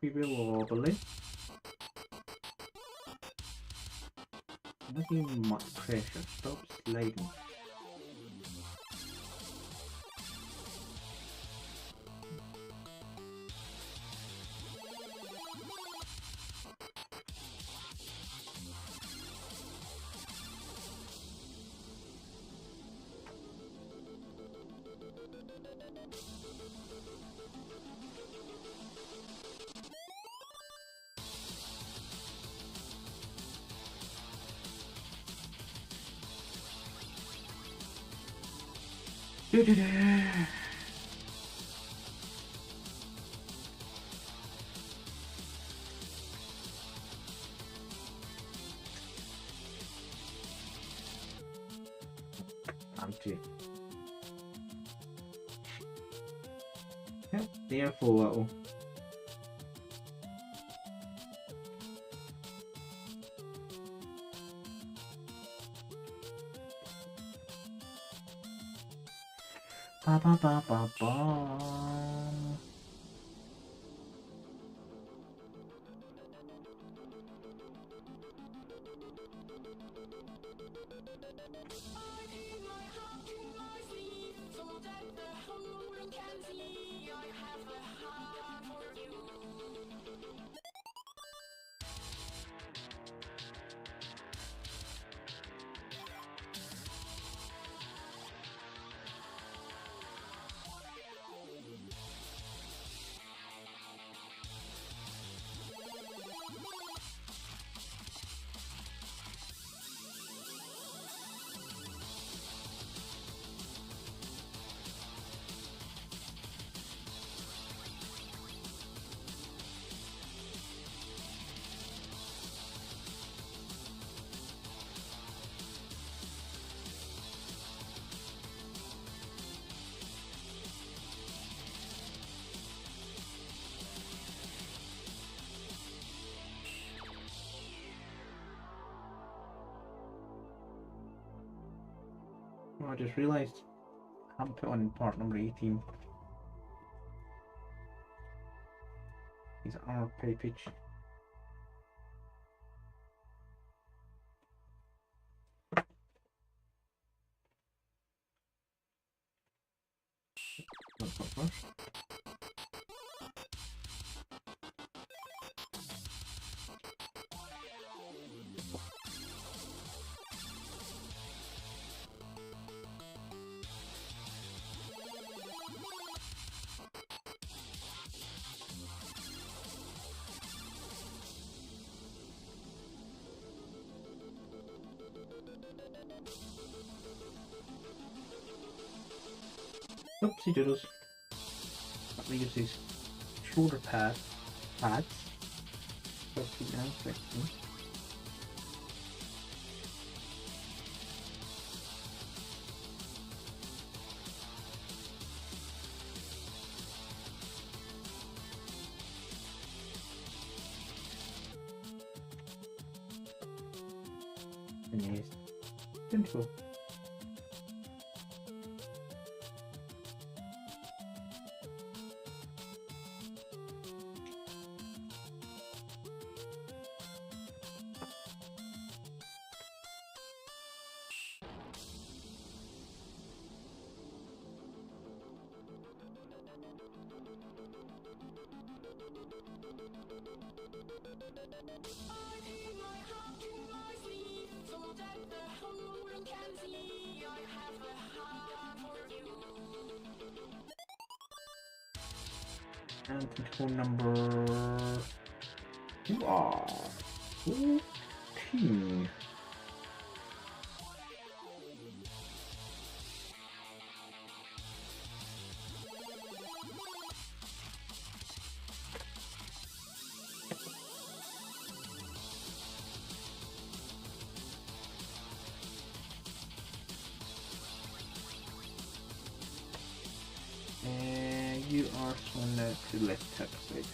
be real wobbly. Not even much pressure. Stop sliding. Empty. Yep, there for a little. Ba ba ba ba ba. Oh, I just realised I haven't put on part number 18. These are pipage. That's not first. Oopsie doodles. That leaves these shoulder pads. 15 and 16. And yes, simple. And control number... You are 14. You are swung to the left tap side.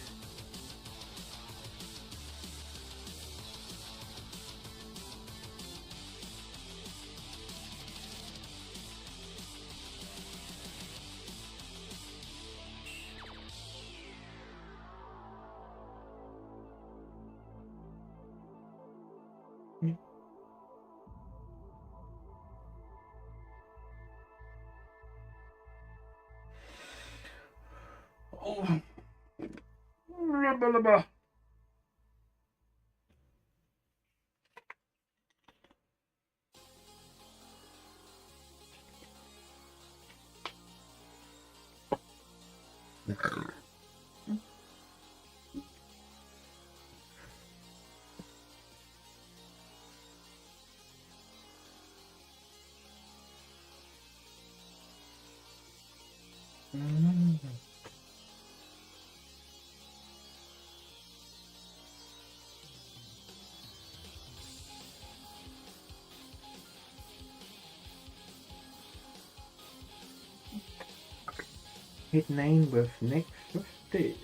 Yeah. Oh. Blah, blah, blah. Hit 9 with next 50.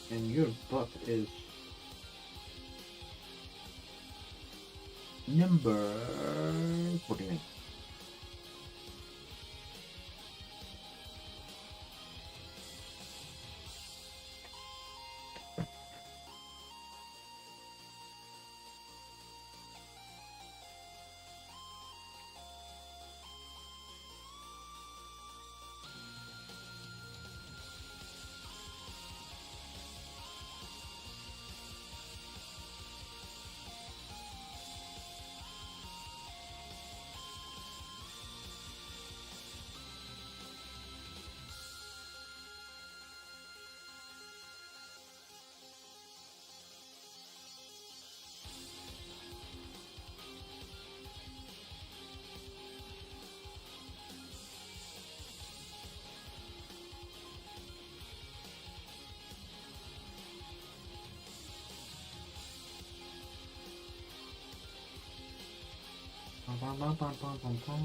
And your butt is number 49. Bum, bum, bum, bum, bum, bum.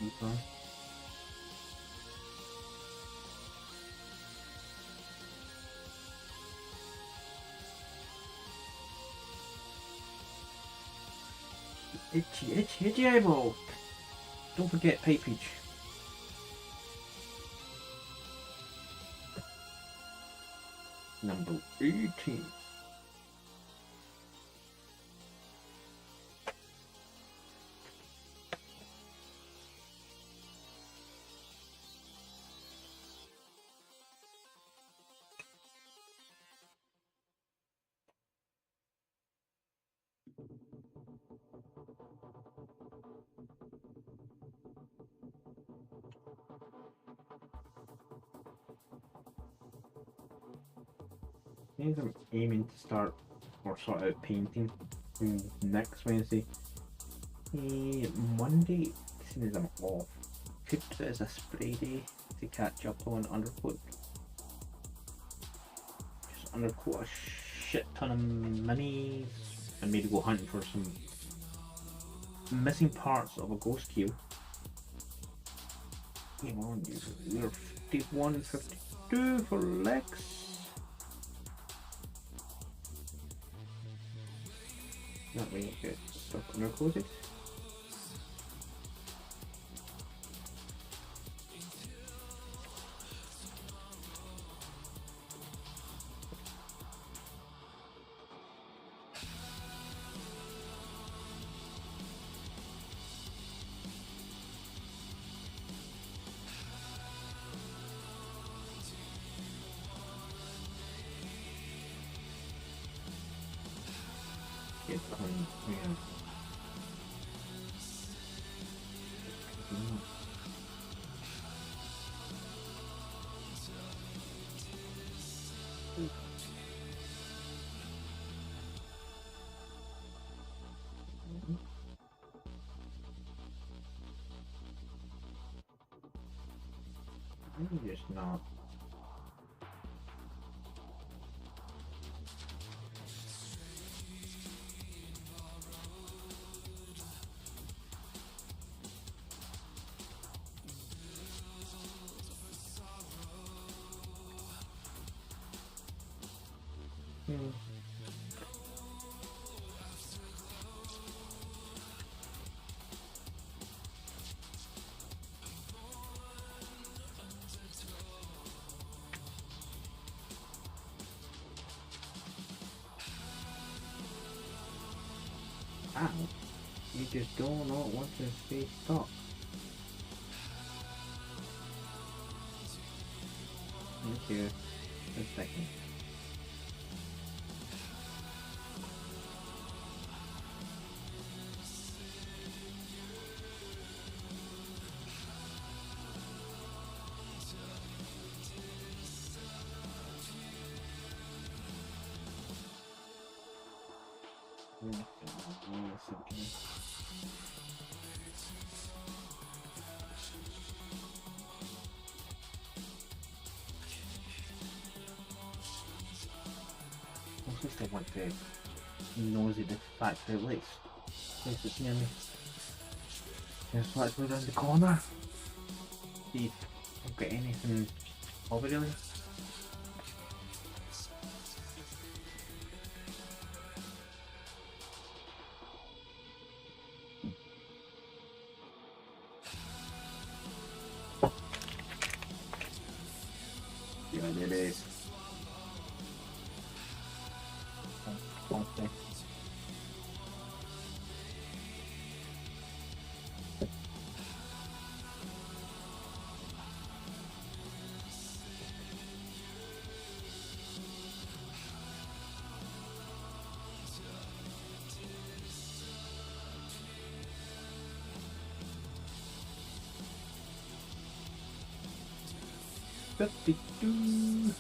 Deeper. Itchy eyeball. Don't forget pipage. Number 18. Means I'm aiming to start or sort out painting next Wednesday. Monday, as soon as I'm off, could do it as a spray day to catch up on undercoat. Just undercoat a shit ton of minis and maybe go hunting for some missing parts of a ghost keel. Come on, you're 51, 52 for Lex. Not really good stuff undercoated. Get behind, yeah. I'm just not. Ow. You just do not want to stay stuck. Thank you. A second. At least I want to nosy the factory at least. Place it's near me. Just let's go around the corner. See if I've got anything over really. Yeah, it is. Okay. $52.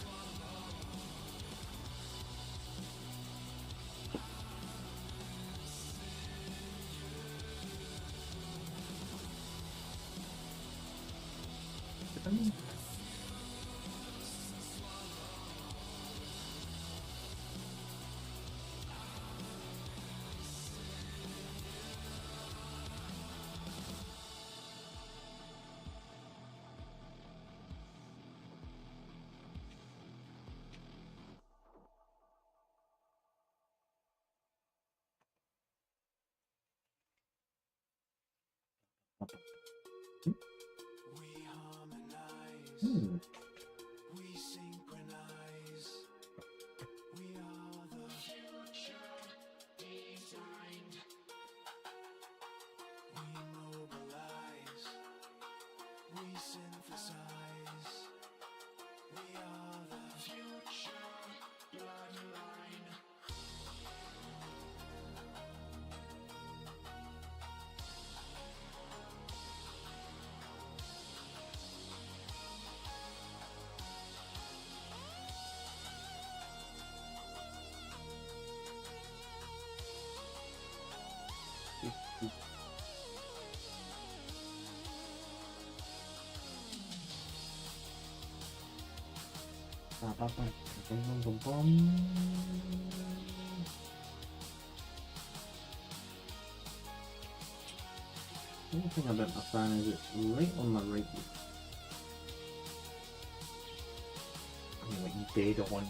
We harmonize, Hmm. we synchronize, we are the future designed. We mobilize, we synthesize, we are the future bloodline. Ba, ba, ba, bum, bum, bum, bum. The only thing about my fan is it's right on my right. I mean, like dead on.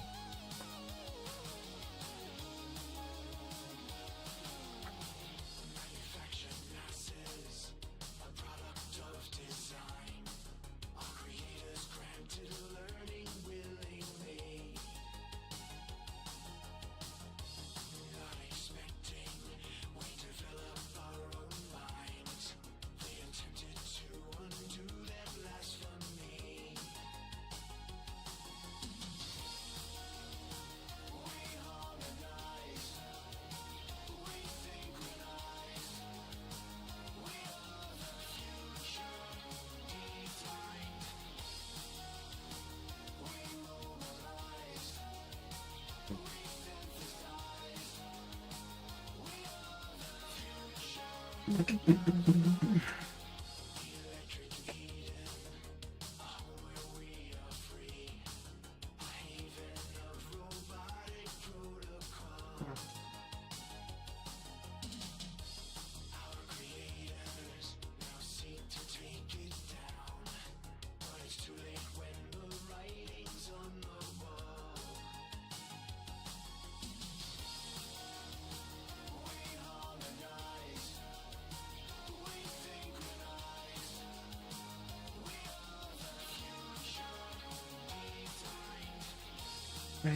Oh,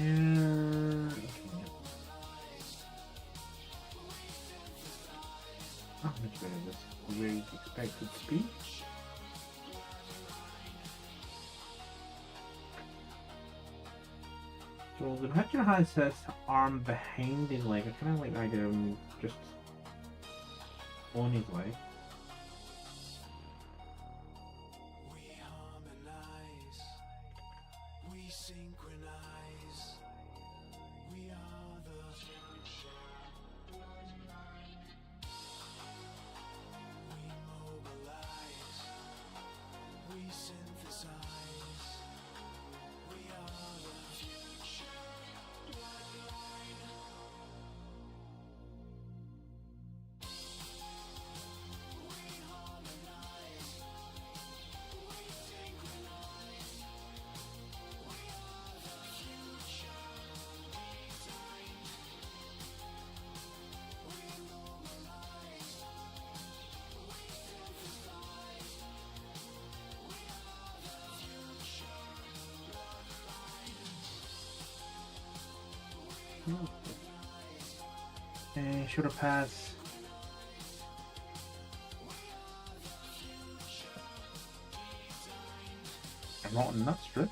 much better this great expected speech. So the picture has his arm behind his leg. I kind of like the idea of him just on his leg. We harmonize, we synchronize, we are the future. We mobilize, we synthesize, we are the future. Bloodline. We harmonize, we synchronize, we are the future. Design. We mobilize, we synthesize, we are the future. Bloodline. Shoulder pads. I'm not in that strip.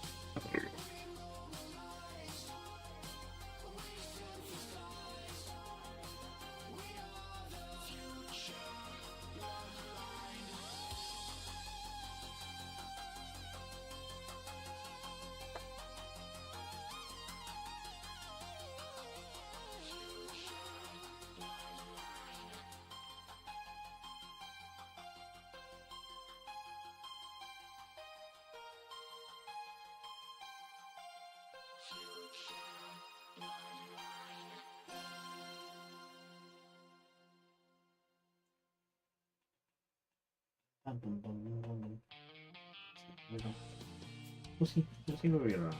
Bum, bum, bum, bum, bum, bum. There we go. We'll see where we're at.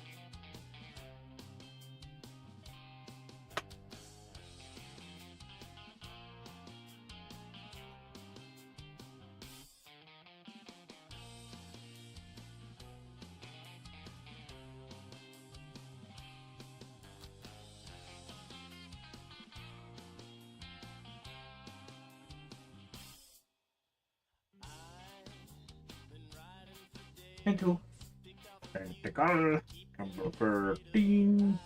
Tentacle. Tentacle. Number 13.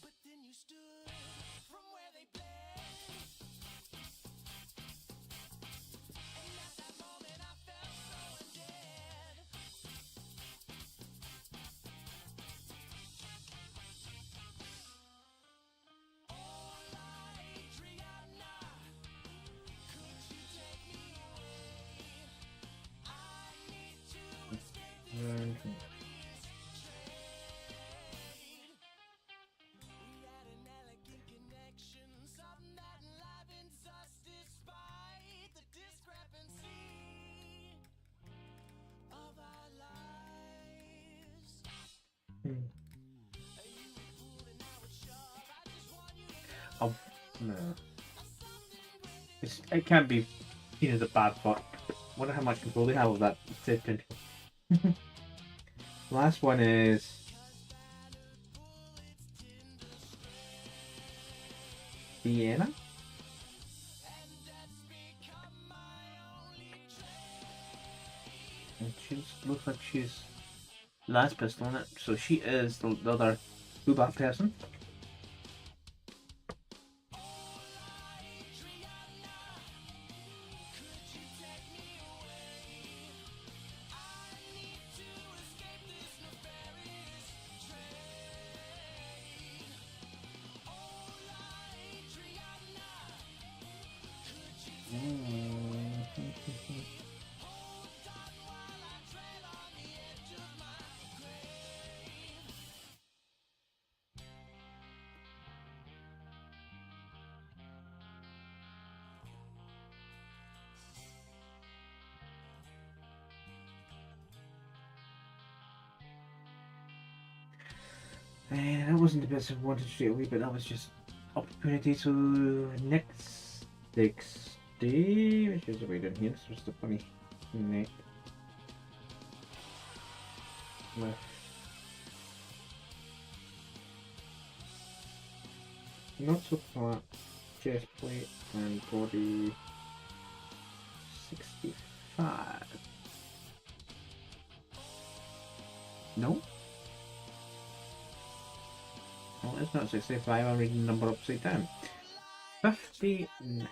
But then you stood from where they bled. And at that moment I felt so Oh, no. It can't be seen as a bad thought. Wonder how much control they have of that said control. Last one is Vienna. And she looks like she's last pistol in it, so she is the other Booba person. That wasn't the best I wanted straight away, but that was just opportunity. So next 60, which is way down here, so it's the funny neck. Left. Not so flat, chest plate and body 65. No? Well, it's not 65, I'm reading the number upside down. 59.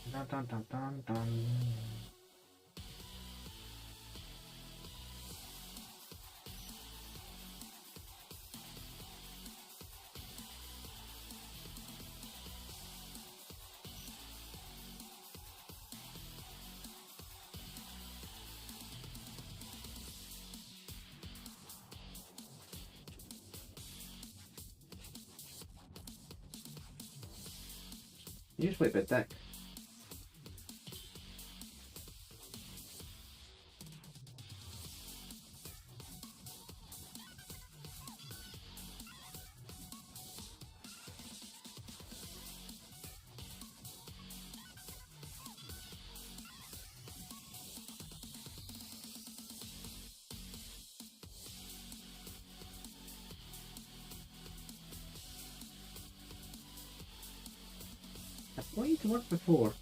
Dun, dun, dun, dun, dun. You just wait a bit, Dick. I want you to work before.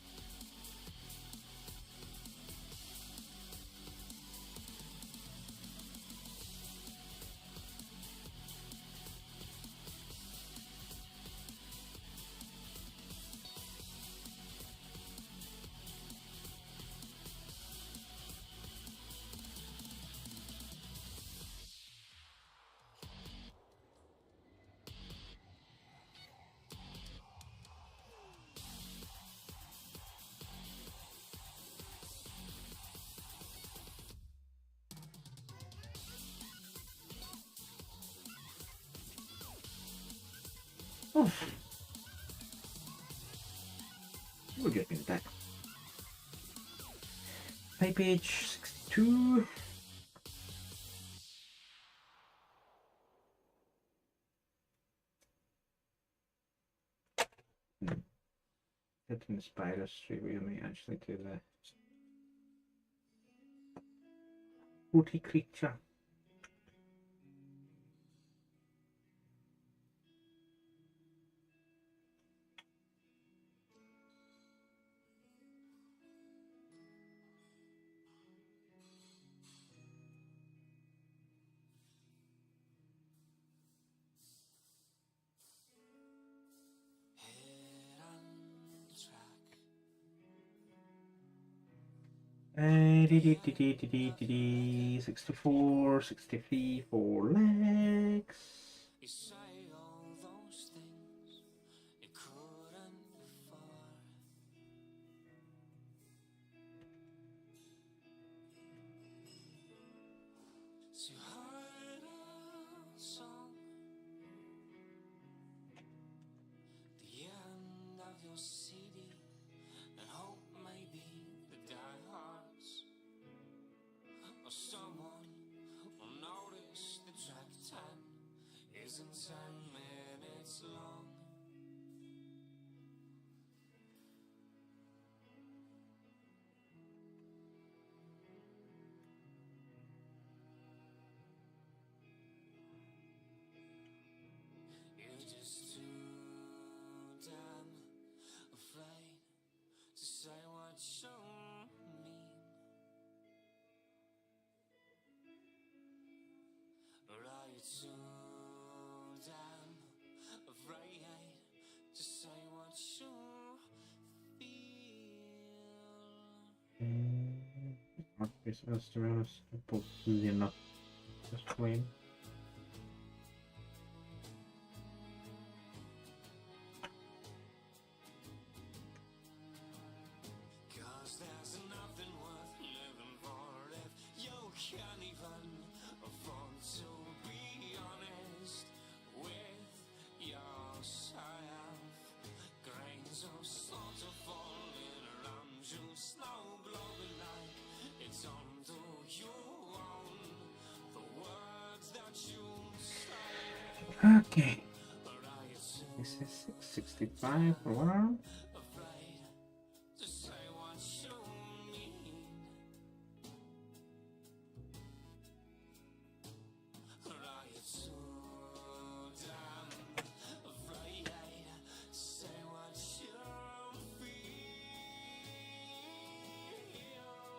Oh. We're just being a dick. Page 62. Hitting the spider straight away may actually do the woody creature. Head on the track. 64, 63 for legs. You say all those things you couldn't before. So you heard a song, the end of your CD, and hope maybe the diehards or someone will notice the track 10 isn't 10 minutes long. You're just too damn afraid to say what you mean. Or are you too damn afraid to say what you feel? Okay, so that's to be honest, probably enough. Just plain. Cause there's nothing worth living for if you can't even afford to be honest with yourself. Grains of slaughter falling around you, snow blowing like it's onto you own the words that you say. Okay, Or are you too this is 65 for one arm. afraid to say what you mean? Or are you too damn afraid to say what you feel?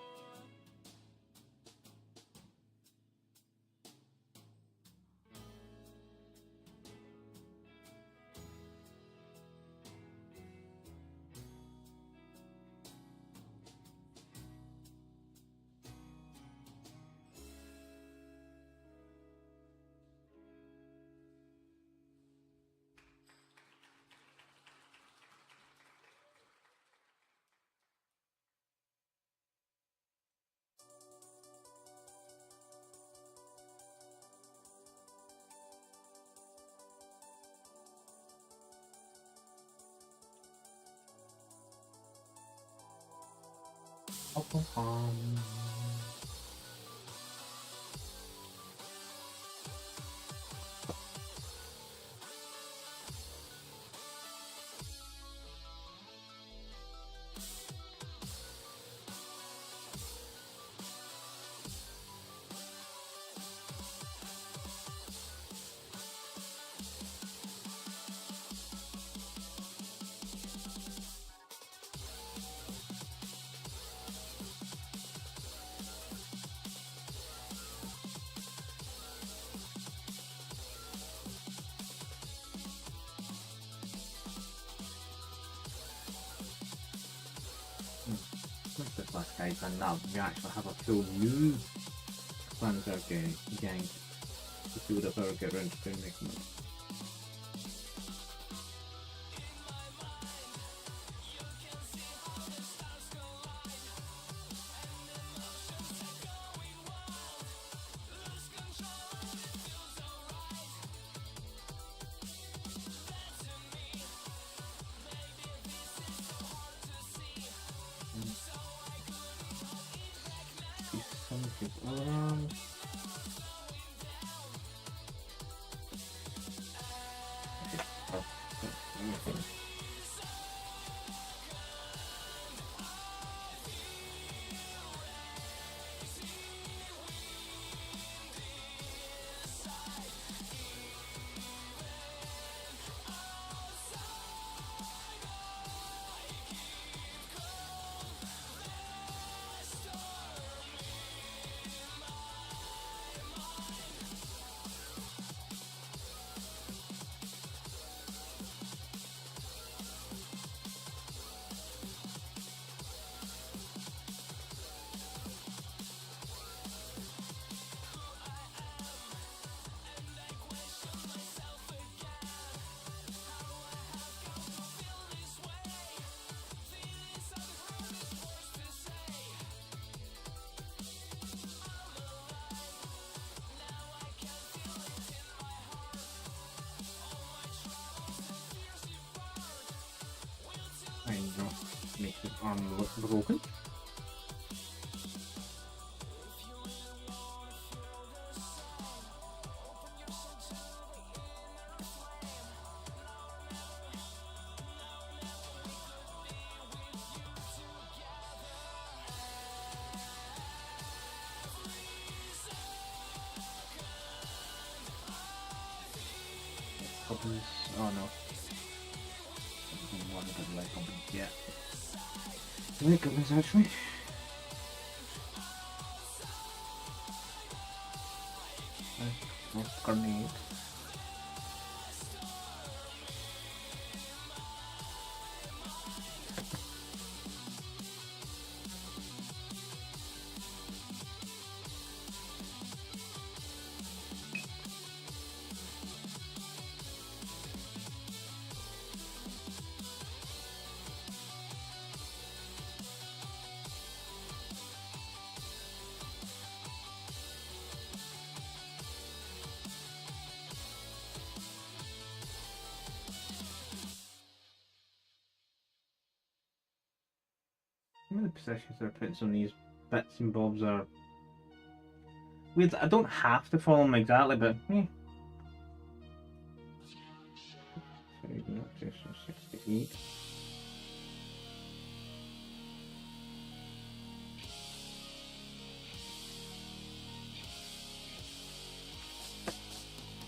Once this last guy's done that, we actually have a full new Panzer gang if we would have ever get around to doing making it. I know, makes his arm look broken. Opens. Oh no. One good leg opens. Yeah. Leg opens actually. Grenade. Some of the positions they're putting some of these bits and bobs are weird. I don't have to follow them exactly, but eh. So you can up to 68.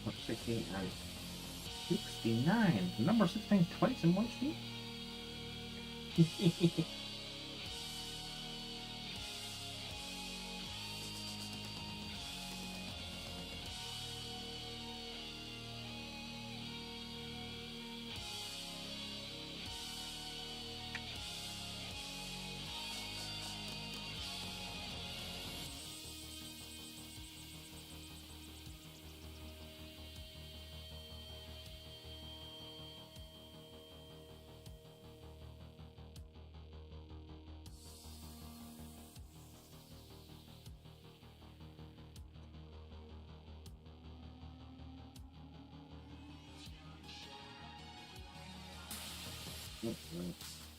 Or 68 and 69. Number 69 twice in one stream.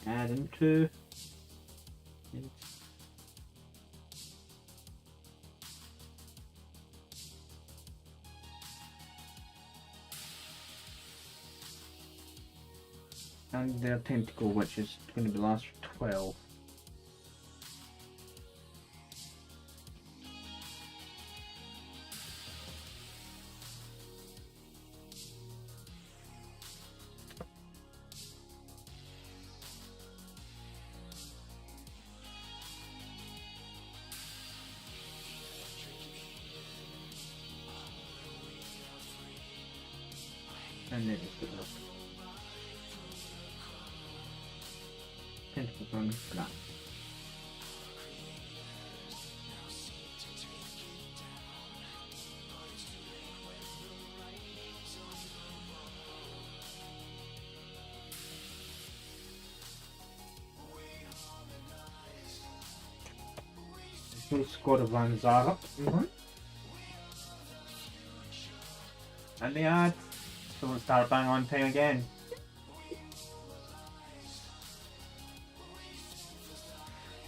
Add into and their tentacle, which is going to be last for 12. And then it's good enough. Tentacles on that. Full squad of Lanzara. And the ads. So we'll start bang on time again.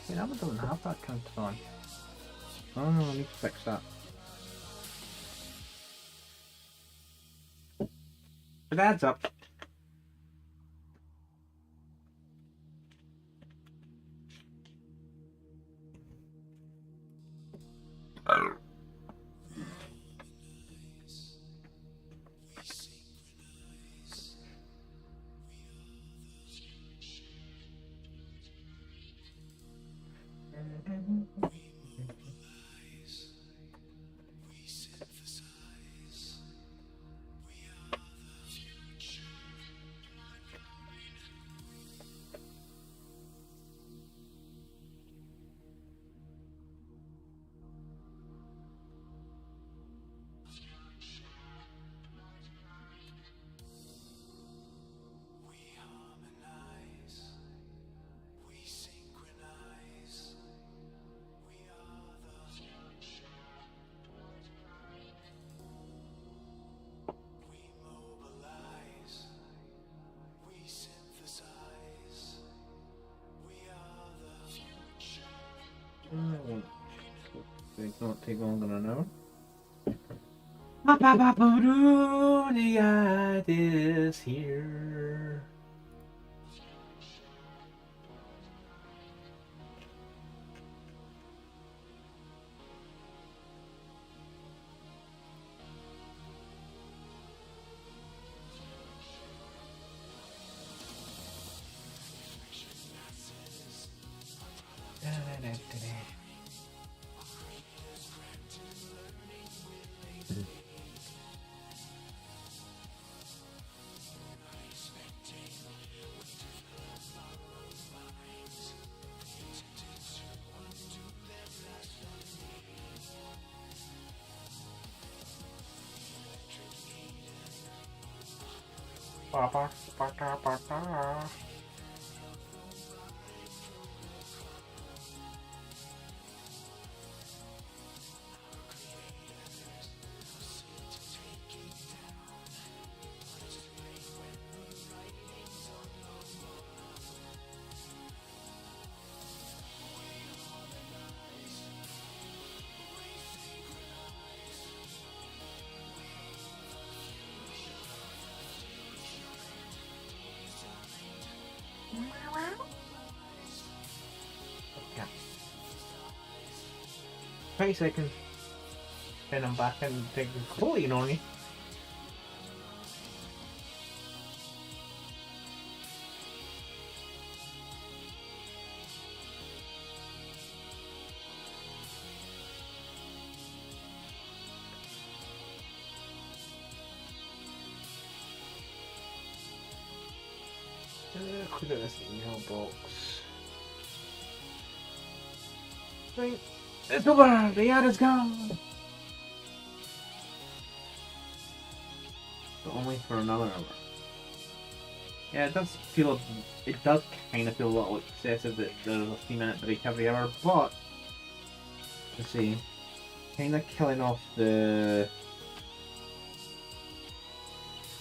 See, that one doesn't have that counter on. Oh, I need to fix that. It adds up. They don't take longer than an hour. The is here. Ba, ba, ba, da, ba, da. Yeah. 20 seconds. Then I'm back and taking clean on you. Clear this email box. Right. It's over! The ad is gone! But only for another hour. Yeah, it does feel. It does kind of feel a little excessive that there's a 3-minute break every hour, but to say, kind of killing off the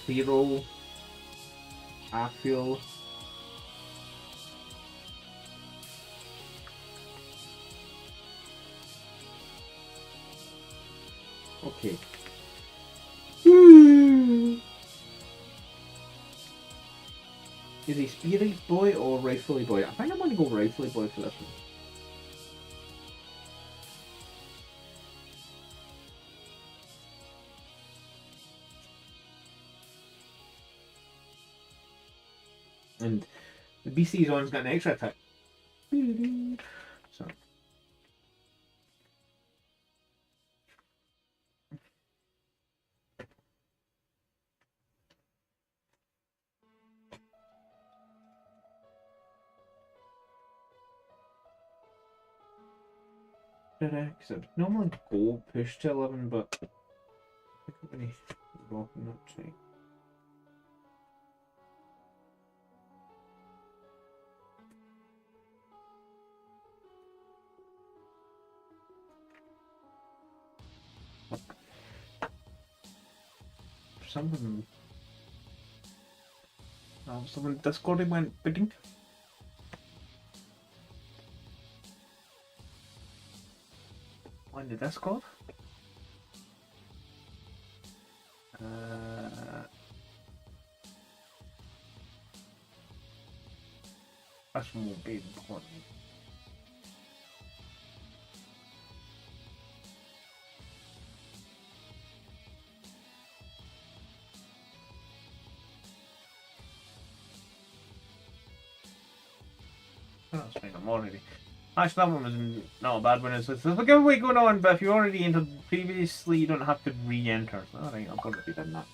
pre-roll. I feel. Okay. Is he Speedy Boy or Rifley Boy? I think I'm going to go Rifley Boy for this one. And the BC's one's got an extra attack. So. Because I would normally go push to 11, but I think I'm going to go that time. Someone Discording went bidding. on the Discord. This one will be important. That's fine, I'm already. Actually, that one was not a bad one. It's a giveaway going on, but if you already entered previously, you don't have to re-enter. Alright, I'll probably done that.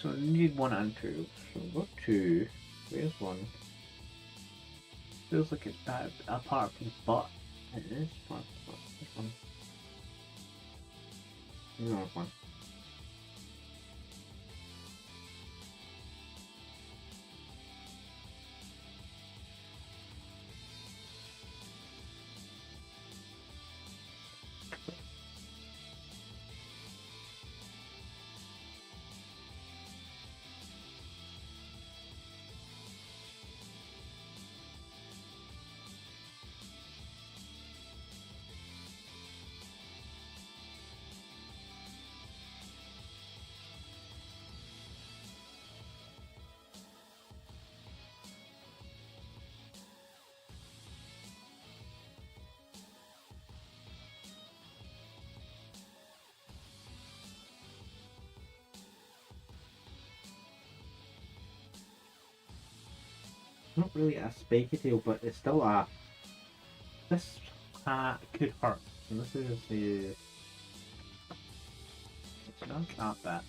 So we need 1 and 2. So we've got 2. Where's 1? Feels like it's bad, apart from the butt. It is part of the butt. This one. Another one. Not really a spiky tail, but it's still a. This could hurt. And this is the. It's not that.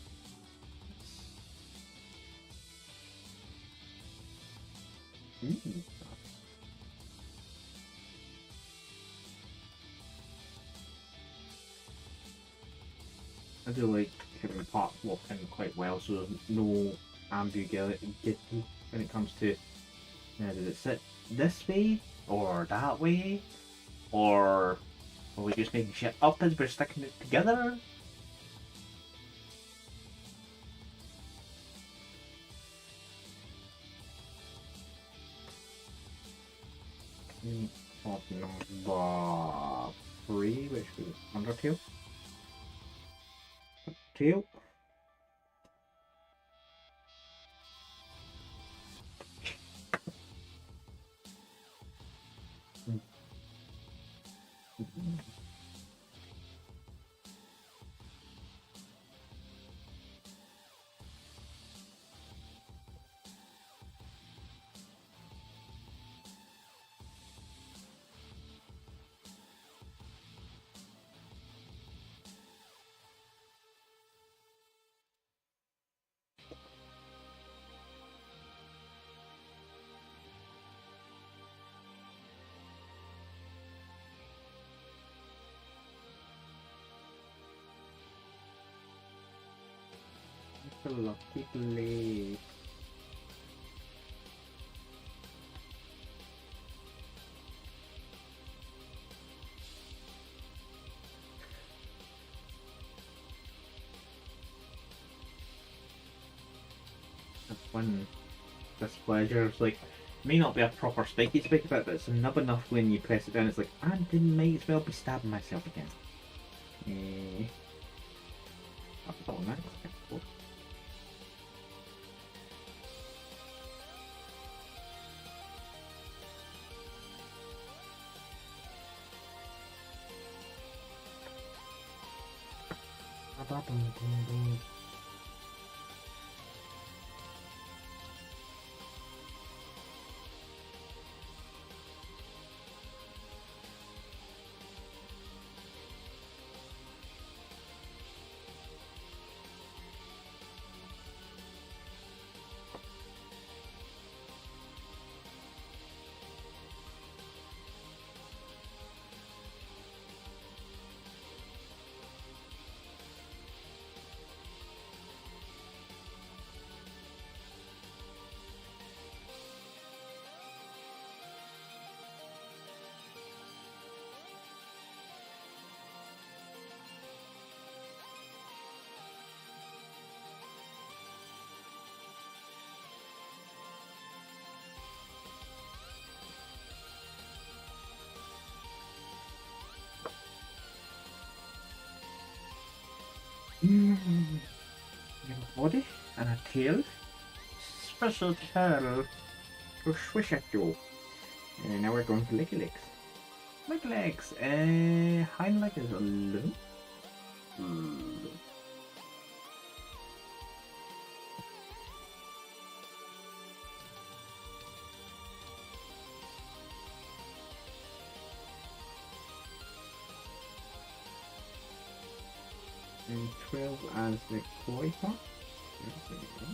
I do like having the part walk in quite well, so there's no ambiguity when it comes to. Now, does it sit this way or that way, or are we just making shit up as we're sticking it together? Of number 3, which was Undertale. Tail. Lucky play. When displeasure is like, may not be a proper spiky bit, but it's nub enough when you press it down. It's like, I might as well be stabbing myself again. That's all nice. You have a body and a tail. Special tail to swish at you. And now we're going to licky legs. Licky legs. Hind leg is 11. And 12 as the koi part. There we go.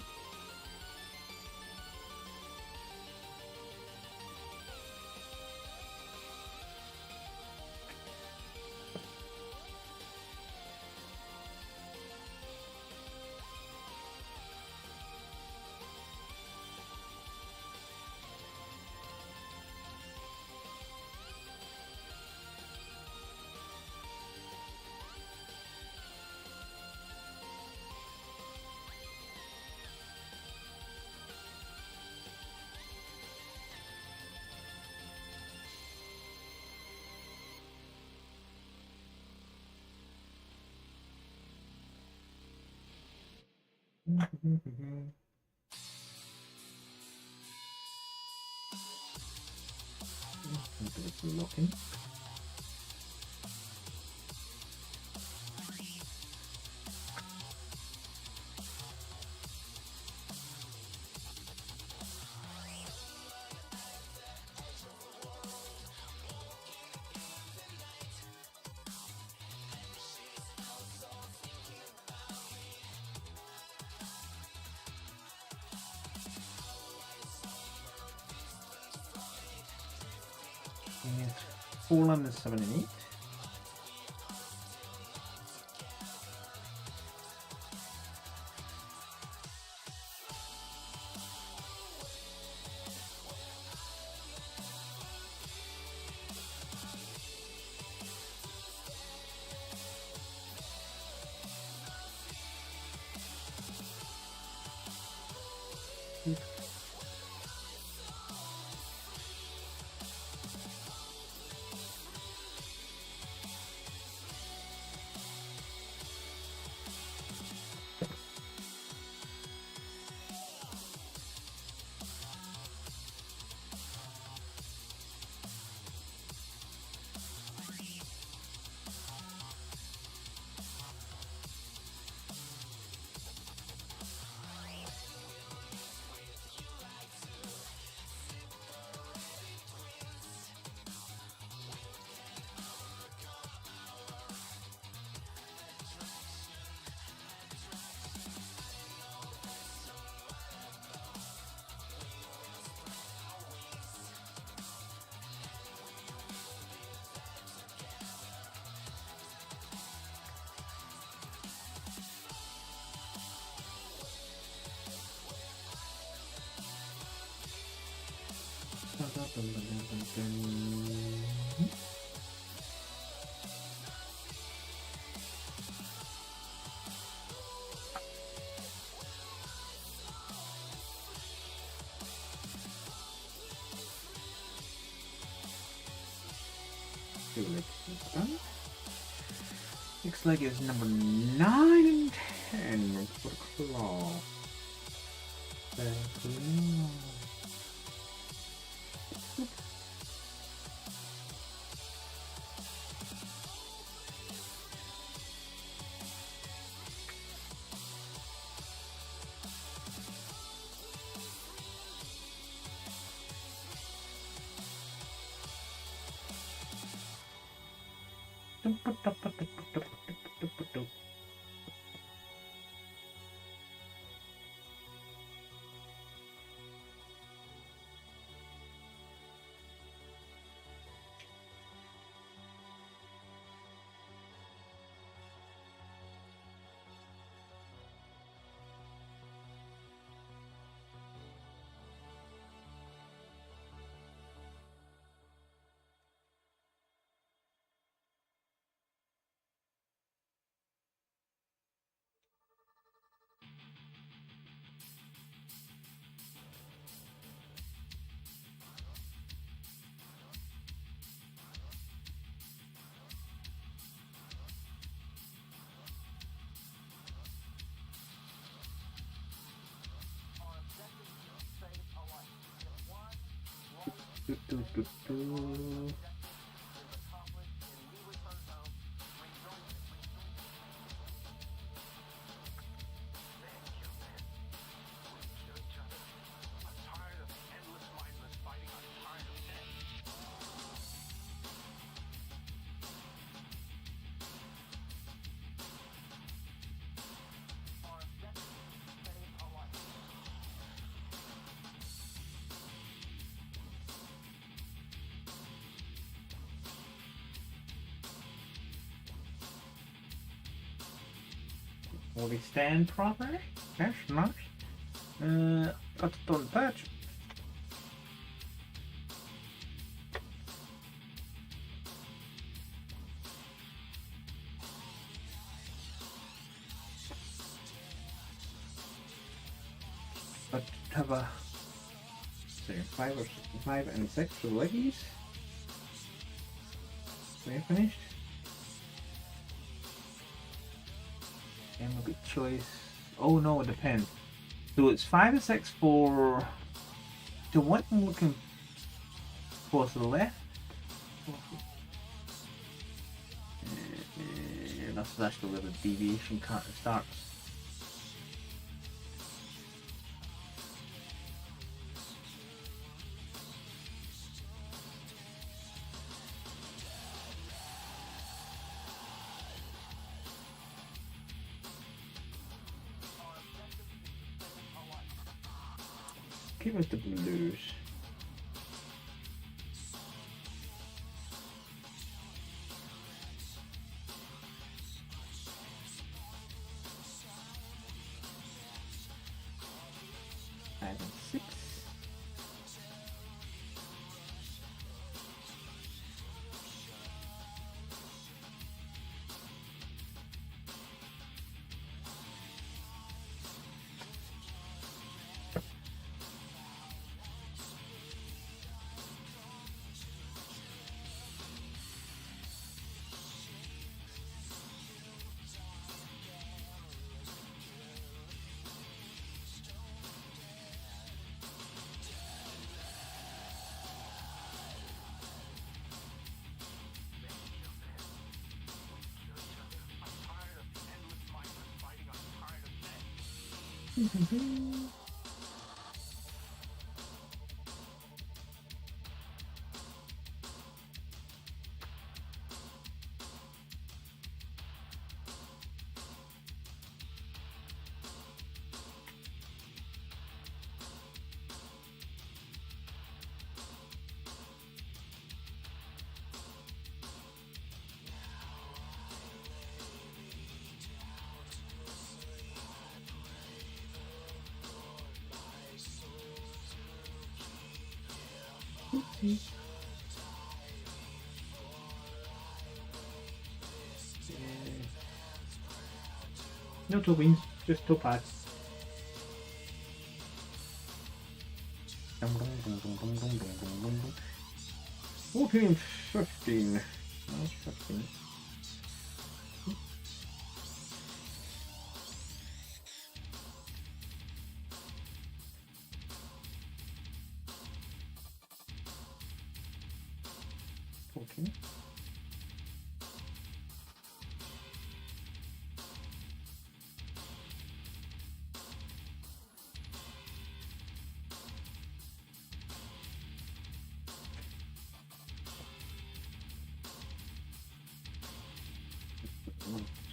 Looking. Yes, 4 and 7 and 8. Done. Next leg is number 9 and 10 for claw. Do, do, do. Will we stand properly? Yes, nice. Got it on patch. But have a say 5 and 6 for leggies. We're finished. And we'll get choice. Oh no, it depends. So it's 5 and 6 for. So what I'm looking for to the left. That's actually where the deviation starts. Give us the blues. Five and 6. Oopsie. No toe beans, just toe pads. 14 and 15. That's 15. Okay.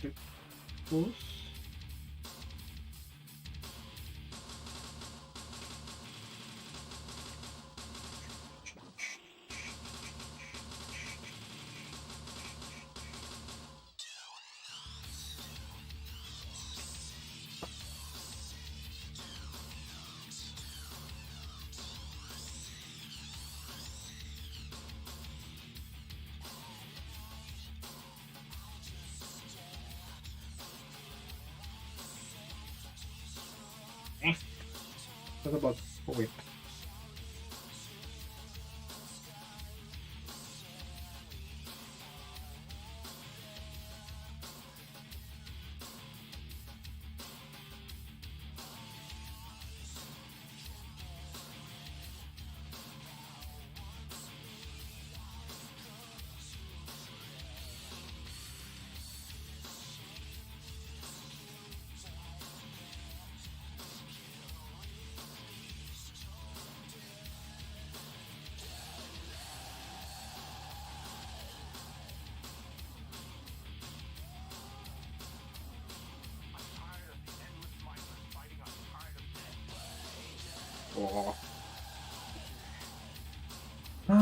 Check those. What about wait?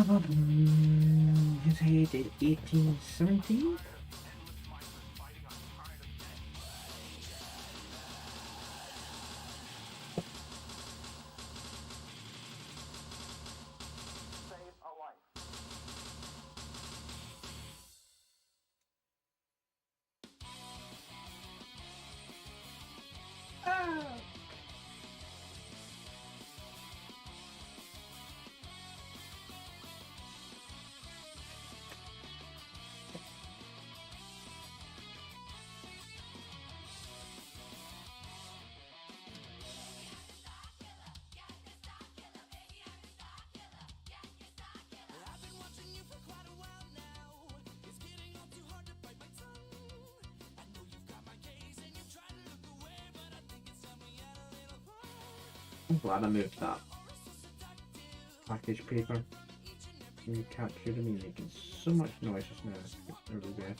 His head in 1817. I'm glad I moved that package paper. You captured me making so much noise just now. Everywhere.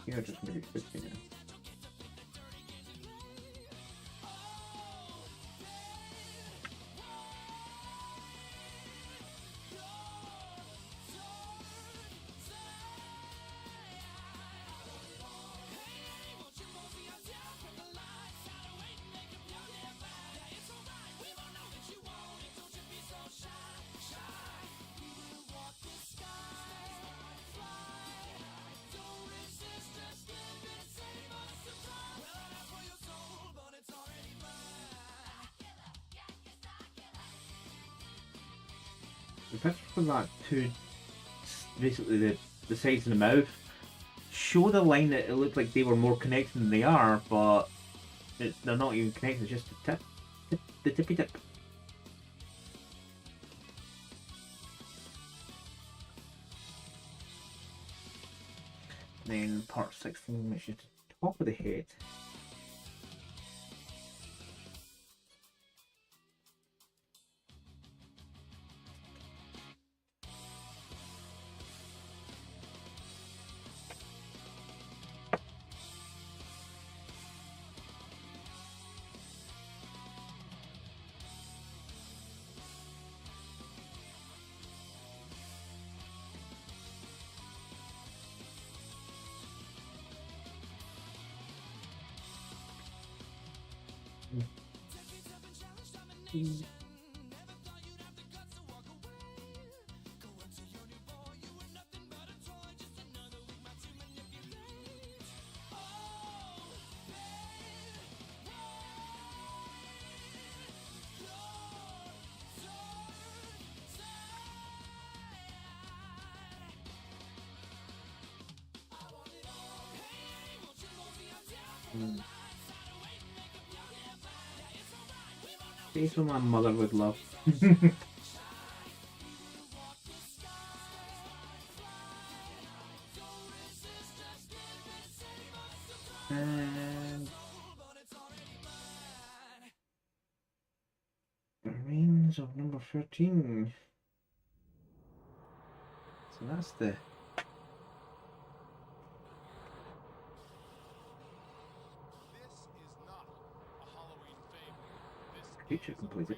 You're just maybe 50 now. The picture for that two, basically the sides of the mouth, showed a line that it looked like they were more connected than they are, but they're not even connected, it's just the the tippy tip. Then part 16, which is the top of the head. Face what my mother would love. And remains of number 13. So that's the feature completed.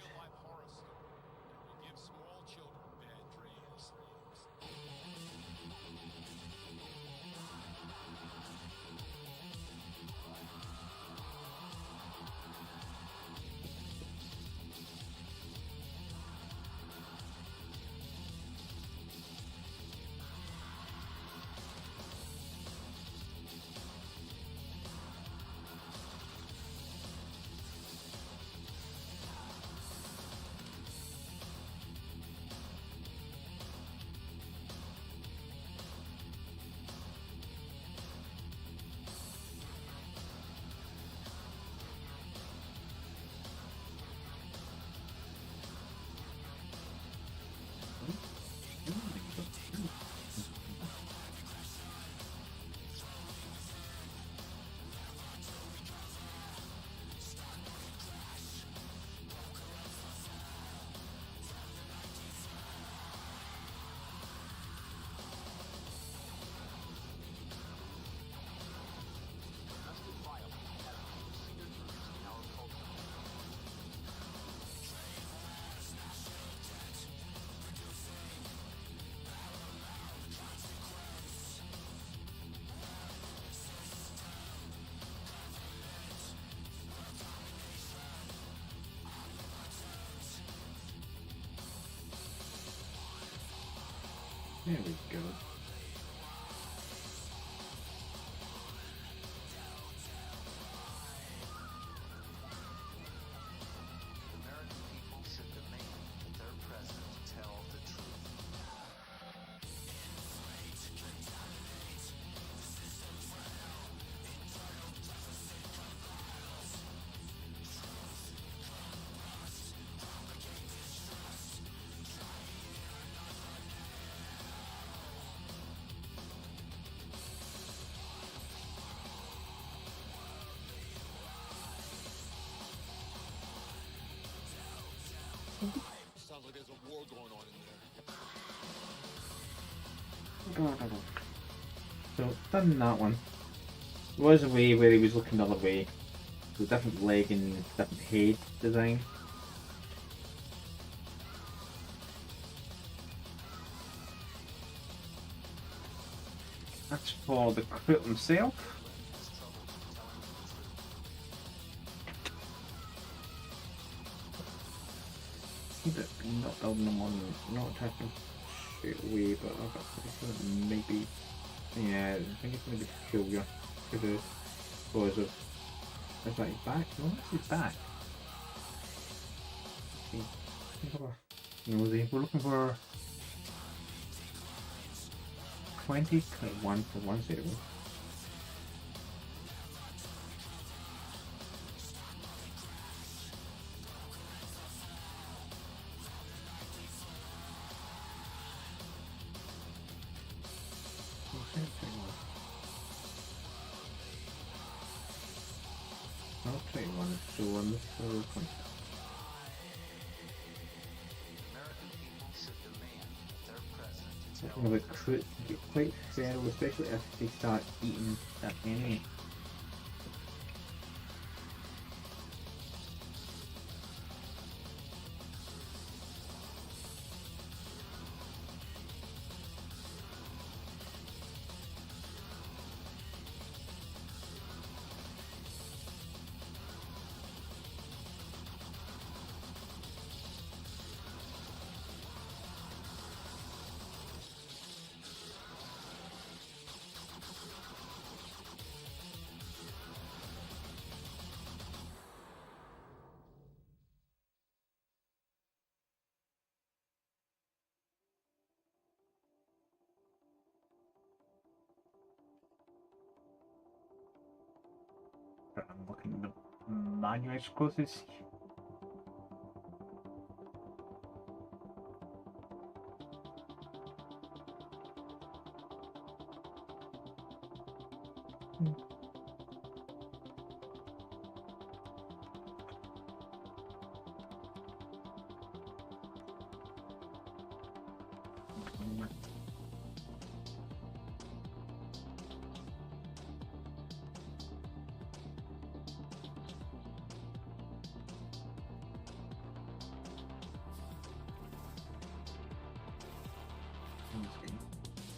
There we go. American people should demand that their president tell the truth. Sounds like there's a war going on in there. So, done that one. There was a way where he was looking the other way. With different leg and different head design. That's for the recruit himself. Has trouble telling the truth. Keep it not building them on, not attacking straight away, but I've got pretty sure it maybe. Yeah, I think it's maybe peculiar to the cause of. Is that his back? No, that's his back. Let's see. Nosy. We're looking for 2021 for 10. Not 21, so on the 420. American people should demand that their president tell Talking about recruit, get quite feral, especially if they start eating that enemy. I'm looking at the manual closest.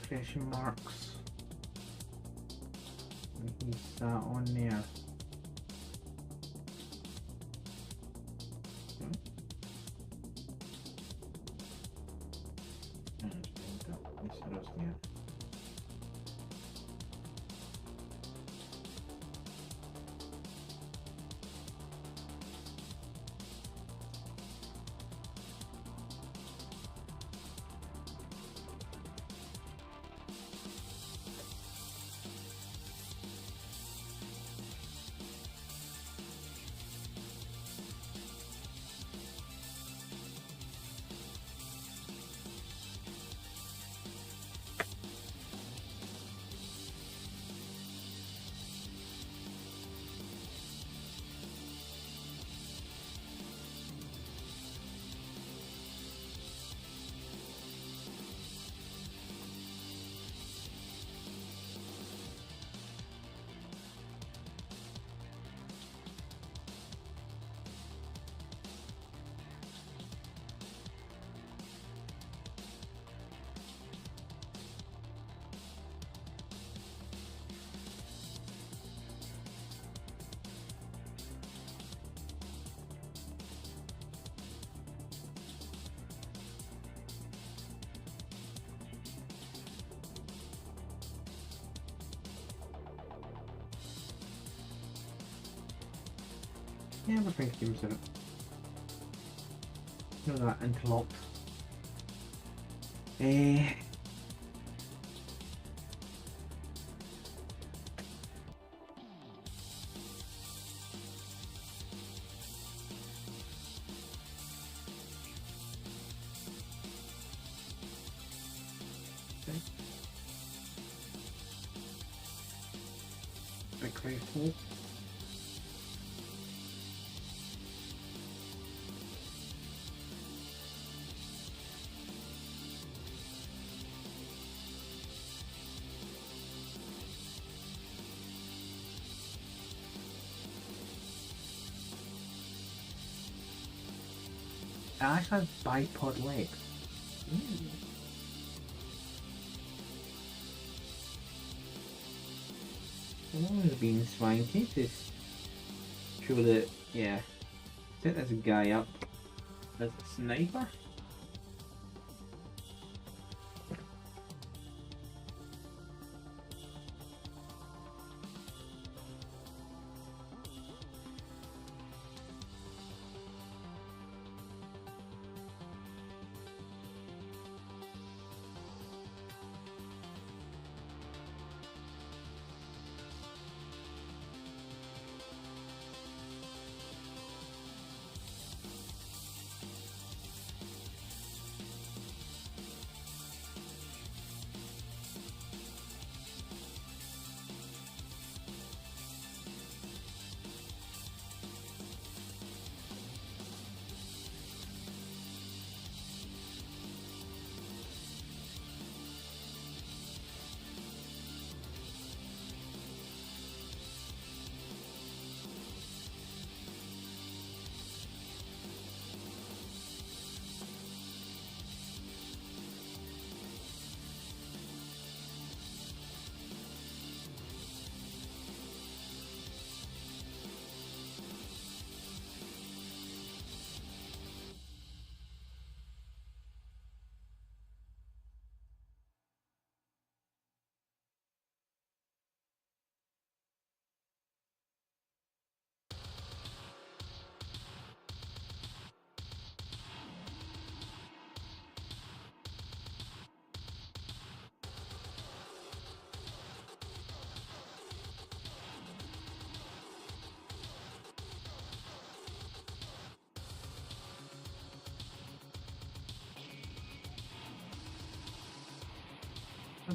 Question marks. And he's on there. Yeah, everything's game syrup. You know that interlocked. Eh. Okay. Big rifle. It actually has bipod legs. I've always been swanky to show that, yeah, set this guy up as a sniper.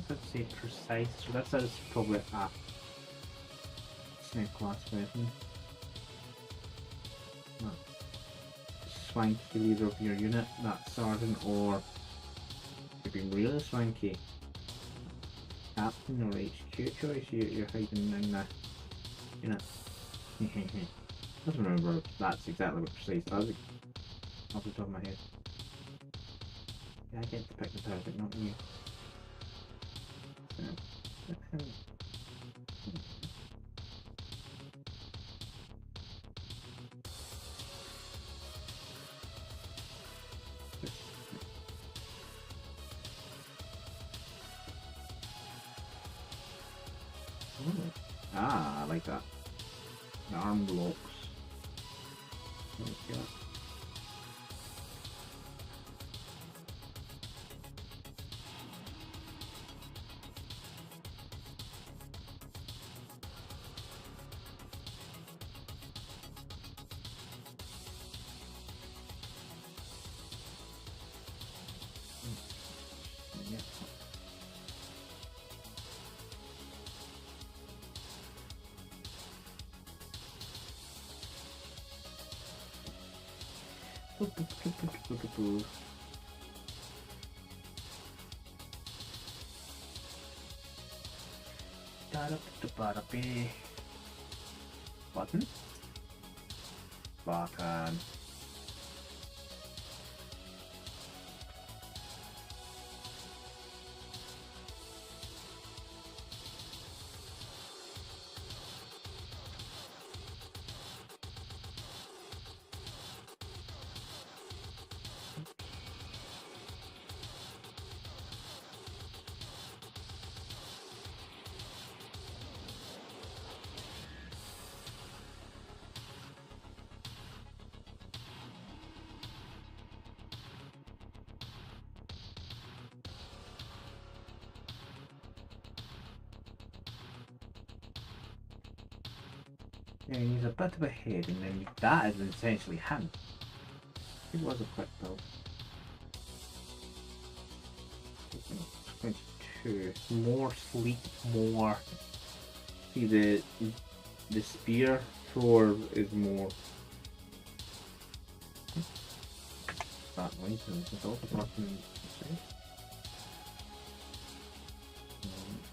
Let's say precise, so that says probably a snake class weapon. Not swanky leader of your unit, that sergeant, or if you're really swanky, captain or HQ choice, you're hiding in the unit. Doesn't remember if that's exactly what precise does off the top of my head. Yeah, I get to pick the target, not you. Ah, I like that. The arm blocks. Let's get it. Yeah. Button? Button. Yeah, he's a bit of a head, and then that is essentially him. It was a quick build. 22. More sleek, more. See the spear thrower is more. That noise is also working.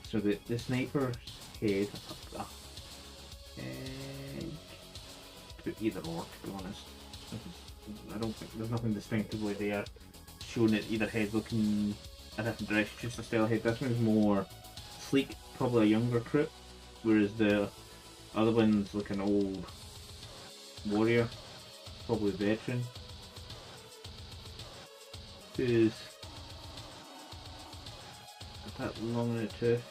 So the sniper's head. Either or, to be honest. I don't think there's nothing distinctively there showing it either head looking a different direction, just a style head. This one's more sleek, probably a younger crew, whereas the other one's like an old warrior, probably veteran, who's a bit long in the tooth.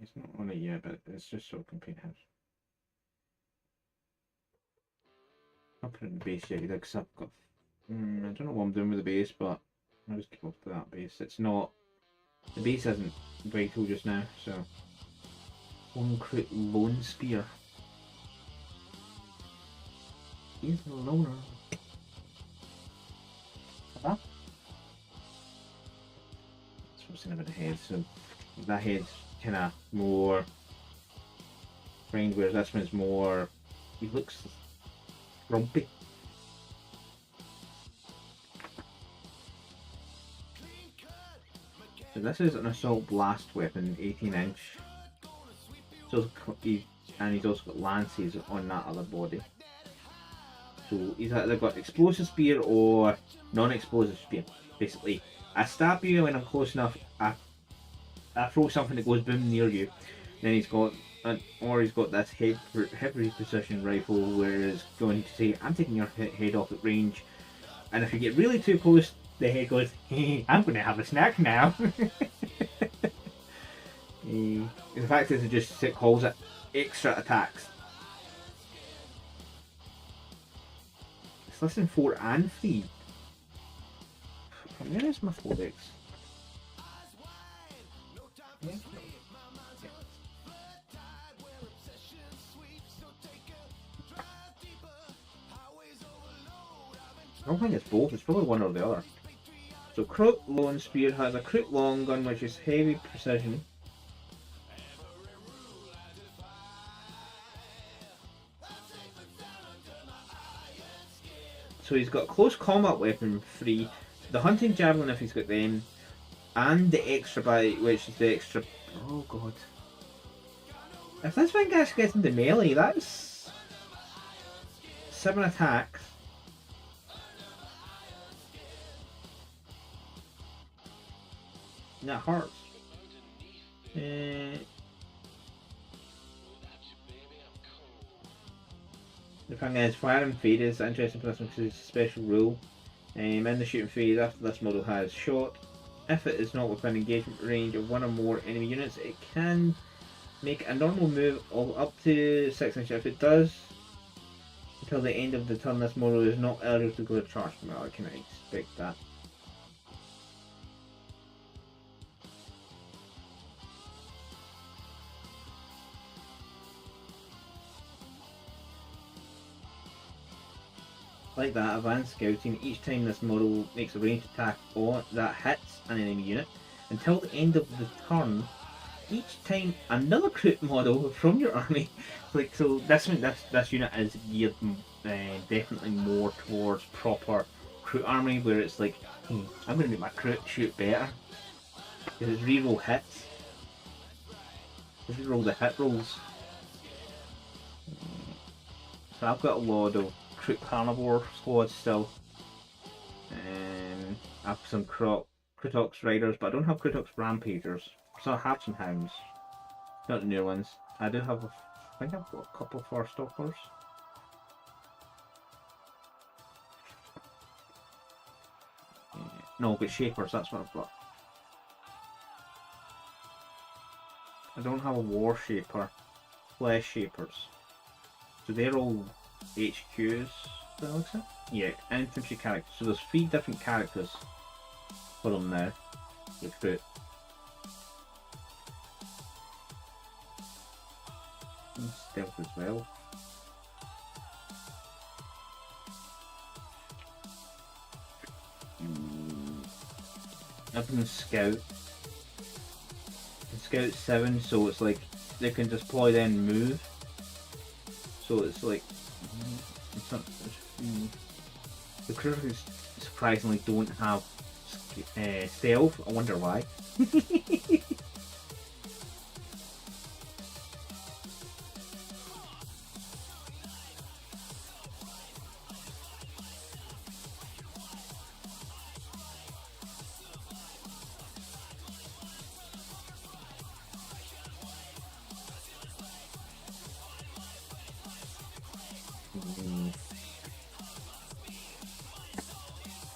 It's not on it yet, but it's just so complete house. I'll put it in the base yet, because I've got. I don't know what I'm doing with the base, but I'll just keep up to that base. It's not. The base isn't vital just now, so. One crit lone spear. He's a loner. That's what's in about the head, so that head's kinda more framed, whereas this one's more. He looks grumpy. So this is an assault blast weapon, 18-inch. So and he's also got lances on that other body. So he's either got explosive spear or non-explosive spear. Basically, I stab you when I'm close enough. I throw something that goes boom near you. Then he's got, or he's got this heavy precision rifle where it's going to say, "I'm taking your head off at range," and if you get really too close, the head goes, "Hey, I'm going to have a snack now." The fact is, it just calls it extra attacks. It's less than 4 and 3. Where is my 4x? Yeah. I don't think it's both, it's probably one or the other. So Crook Lone Spear has a Crook Long Gun which is heavy precision. So he's got close combat weapon 3, the hunting javelin if he's got them, and the extra bite, which is the extra. Oh god. If this one gets into melee, that's 7 attacks. And that hurts. The thing is, fire and fade is interesting for this one because it's a special rule. In the shooting phase, after this model has shot, if it is not within engagement range of 1 or more enemy units, it can make a normal move of up to 6 inches. If it does, until the end of the turn, this model is not eligible to go to charge. Well, I can expect that. Like that, advanced scouting, each time this model makes a ranged attack or that hits an enemy unit, until the end of the turn, each time another recruit model from your army, like so this unit is geared definitely more towards proper recruit army, where it's like, I'm going to make my recruit shoot better, because it's reroll hits, reroll the hit rolls. So I've got a lot of Crook Carnivore squad still. I have some Krutox Riders, but I don't have Krutox Rampagers. So I have some Hounds. Not the new ones. I do have, I think I've got a couple of Far Stalkers. No, but Shapers, that's what I've got. I don't have a War Shaper. Flesh Shapers. So they're all HQs, that looks like. Yeah, infantry characters. So there's 3 different characters for them now. Recruit. And stealth as well. Everyone's scout. And scout 7, so it's like they can deploy then move. So it's like it's not, the crews surprisingly don't have stealth. I wonder why.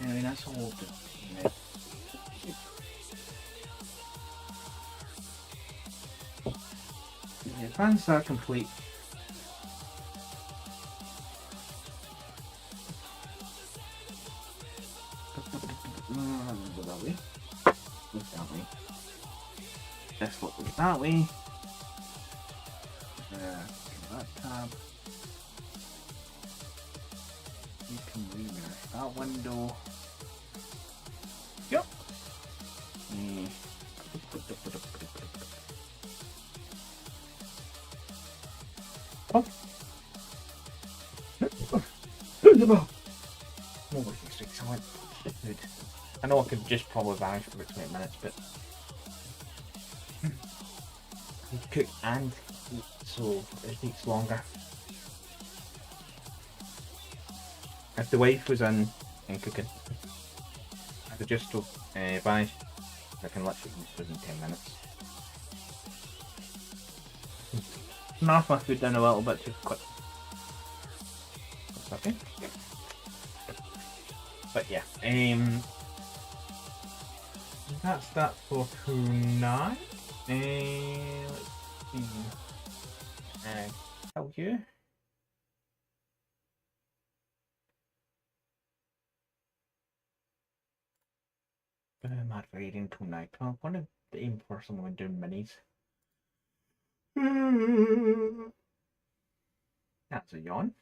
Anyway, that's all. Yeah, plans are complete. Go that way. Look that way. This look goes that way. That tab. You can remerge that window. Yep. Oh. No working streaks, I went. Good. I know I could just probably vanish for about 20 minutes, but I need to cook and eat, so it takes longer. If the wife was in and cooking, I could just vanish. I can literally eat within 10 minutes. Narf my food down a little bit too quick. That's okay. But yeah, that's that for tonight. Let's see. Tell you. Mad reading tonight. I'm gonna aim for someone doing minis. That's a yawn.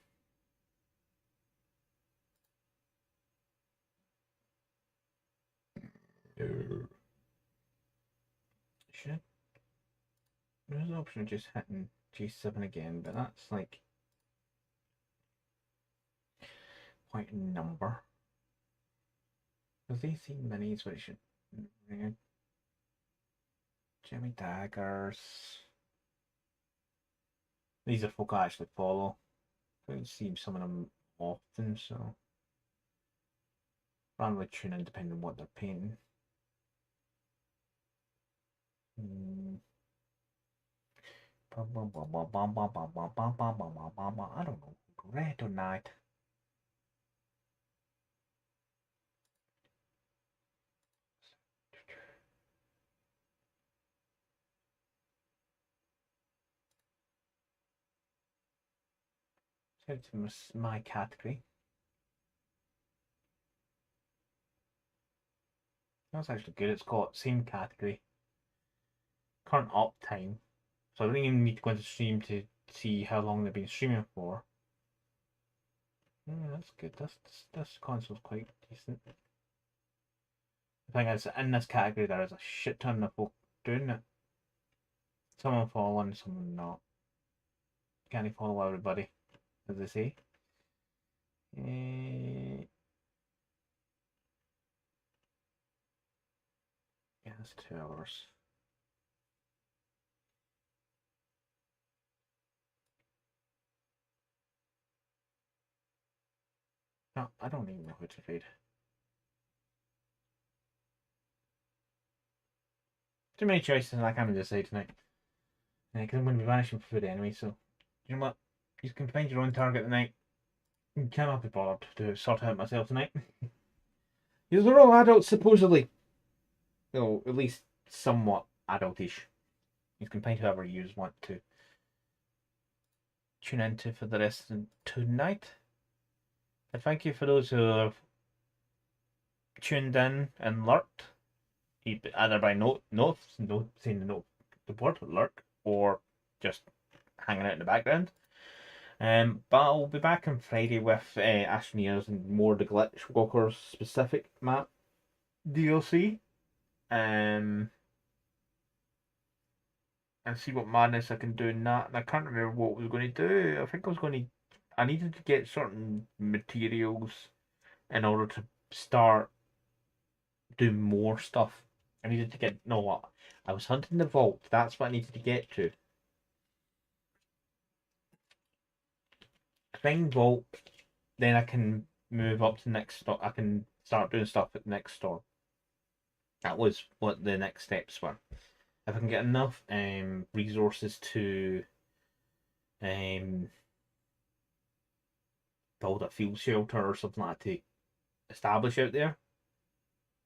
Should there's an option of just hitting G7 again, but that's like quite a number. Because they see minis which should Jimmy Daggers. These are folk I actually follow. I don't see some of them often, so randomly tune in depending on what they're painting. I don't know. Red or night. So it's my category. That's actually good. It's got same category. Current uptime. So I don't even need to go into stream to see how long they've been streaming for. Yeah, that's good. This console's quite decent. The thing is, in this category there is a shit ton of folk doing it. Some are following, some are not. Can't follow everybody, as they say. Yeah, that's 2 hours. No, I don't even know who to read. Too many choices and I can't decide tonight. Because I'm going to be vanishing for food anyway, so you know what? You can find your own target tonight. You cannot be bothered to sort out myself tonight. Because we're all adults, supposedly. Well, at least somewhat adultish. You can find whoever you want to tune into for the rest of tonight. And thank you for those who have tuned in and lurked, either by saying the word lurk, or just hanging out in the background. But I'll be back on Friday with Astroneers and more the Glitch Walkers specific map DLC. And see what madness I can do in that. And I can't remember what I was going to do. I think I needed to get certain materials in order to start doing more stuff. I needed to get, no, what? I was hunting the vault. That's what I needed to get to. Find vault, then I can move up to the next store. I can start doing stuff at the next store. That was what the next steps were. If I can get enough resources to build a field shelter or something like that to establish out there,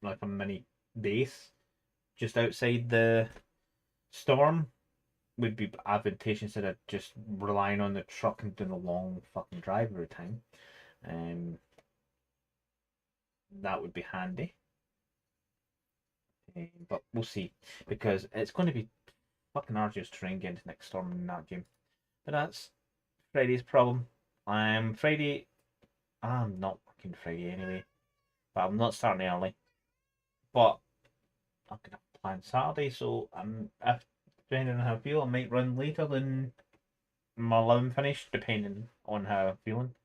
like a mini base just outside the storm, would be advantageous instead of just relying on the truck and doing a long fucking drive every time. That would be handy. But we'll see, because it's going to be fucking arduous trying to get into next storm in that game. But that's Friday's problem. I'm not working Friday anyway, but I'm not starting early. But I'm gonna plan Saturday, so if depending on how I feel, I might run later than my 11 finish, depending on how I'm feeling.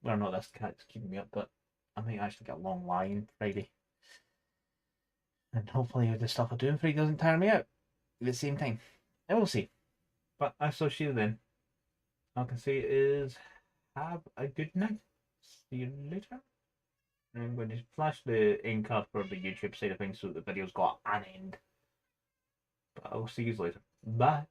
Whether or not this cat's keeping me up, but I might actually get a long lie Friday. And hopefully the stuff I do on Friday doesn't tire me out at the same time. And we'll see. But I shall see you then. All I can say is have a good night. See you later. I'm going to flash the end card for the YouTube side of things so the video's got an end. But I'll see you later. Bye.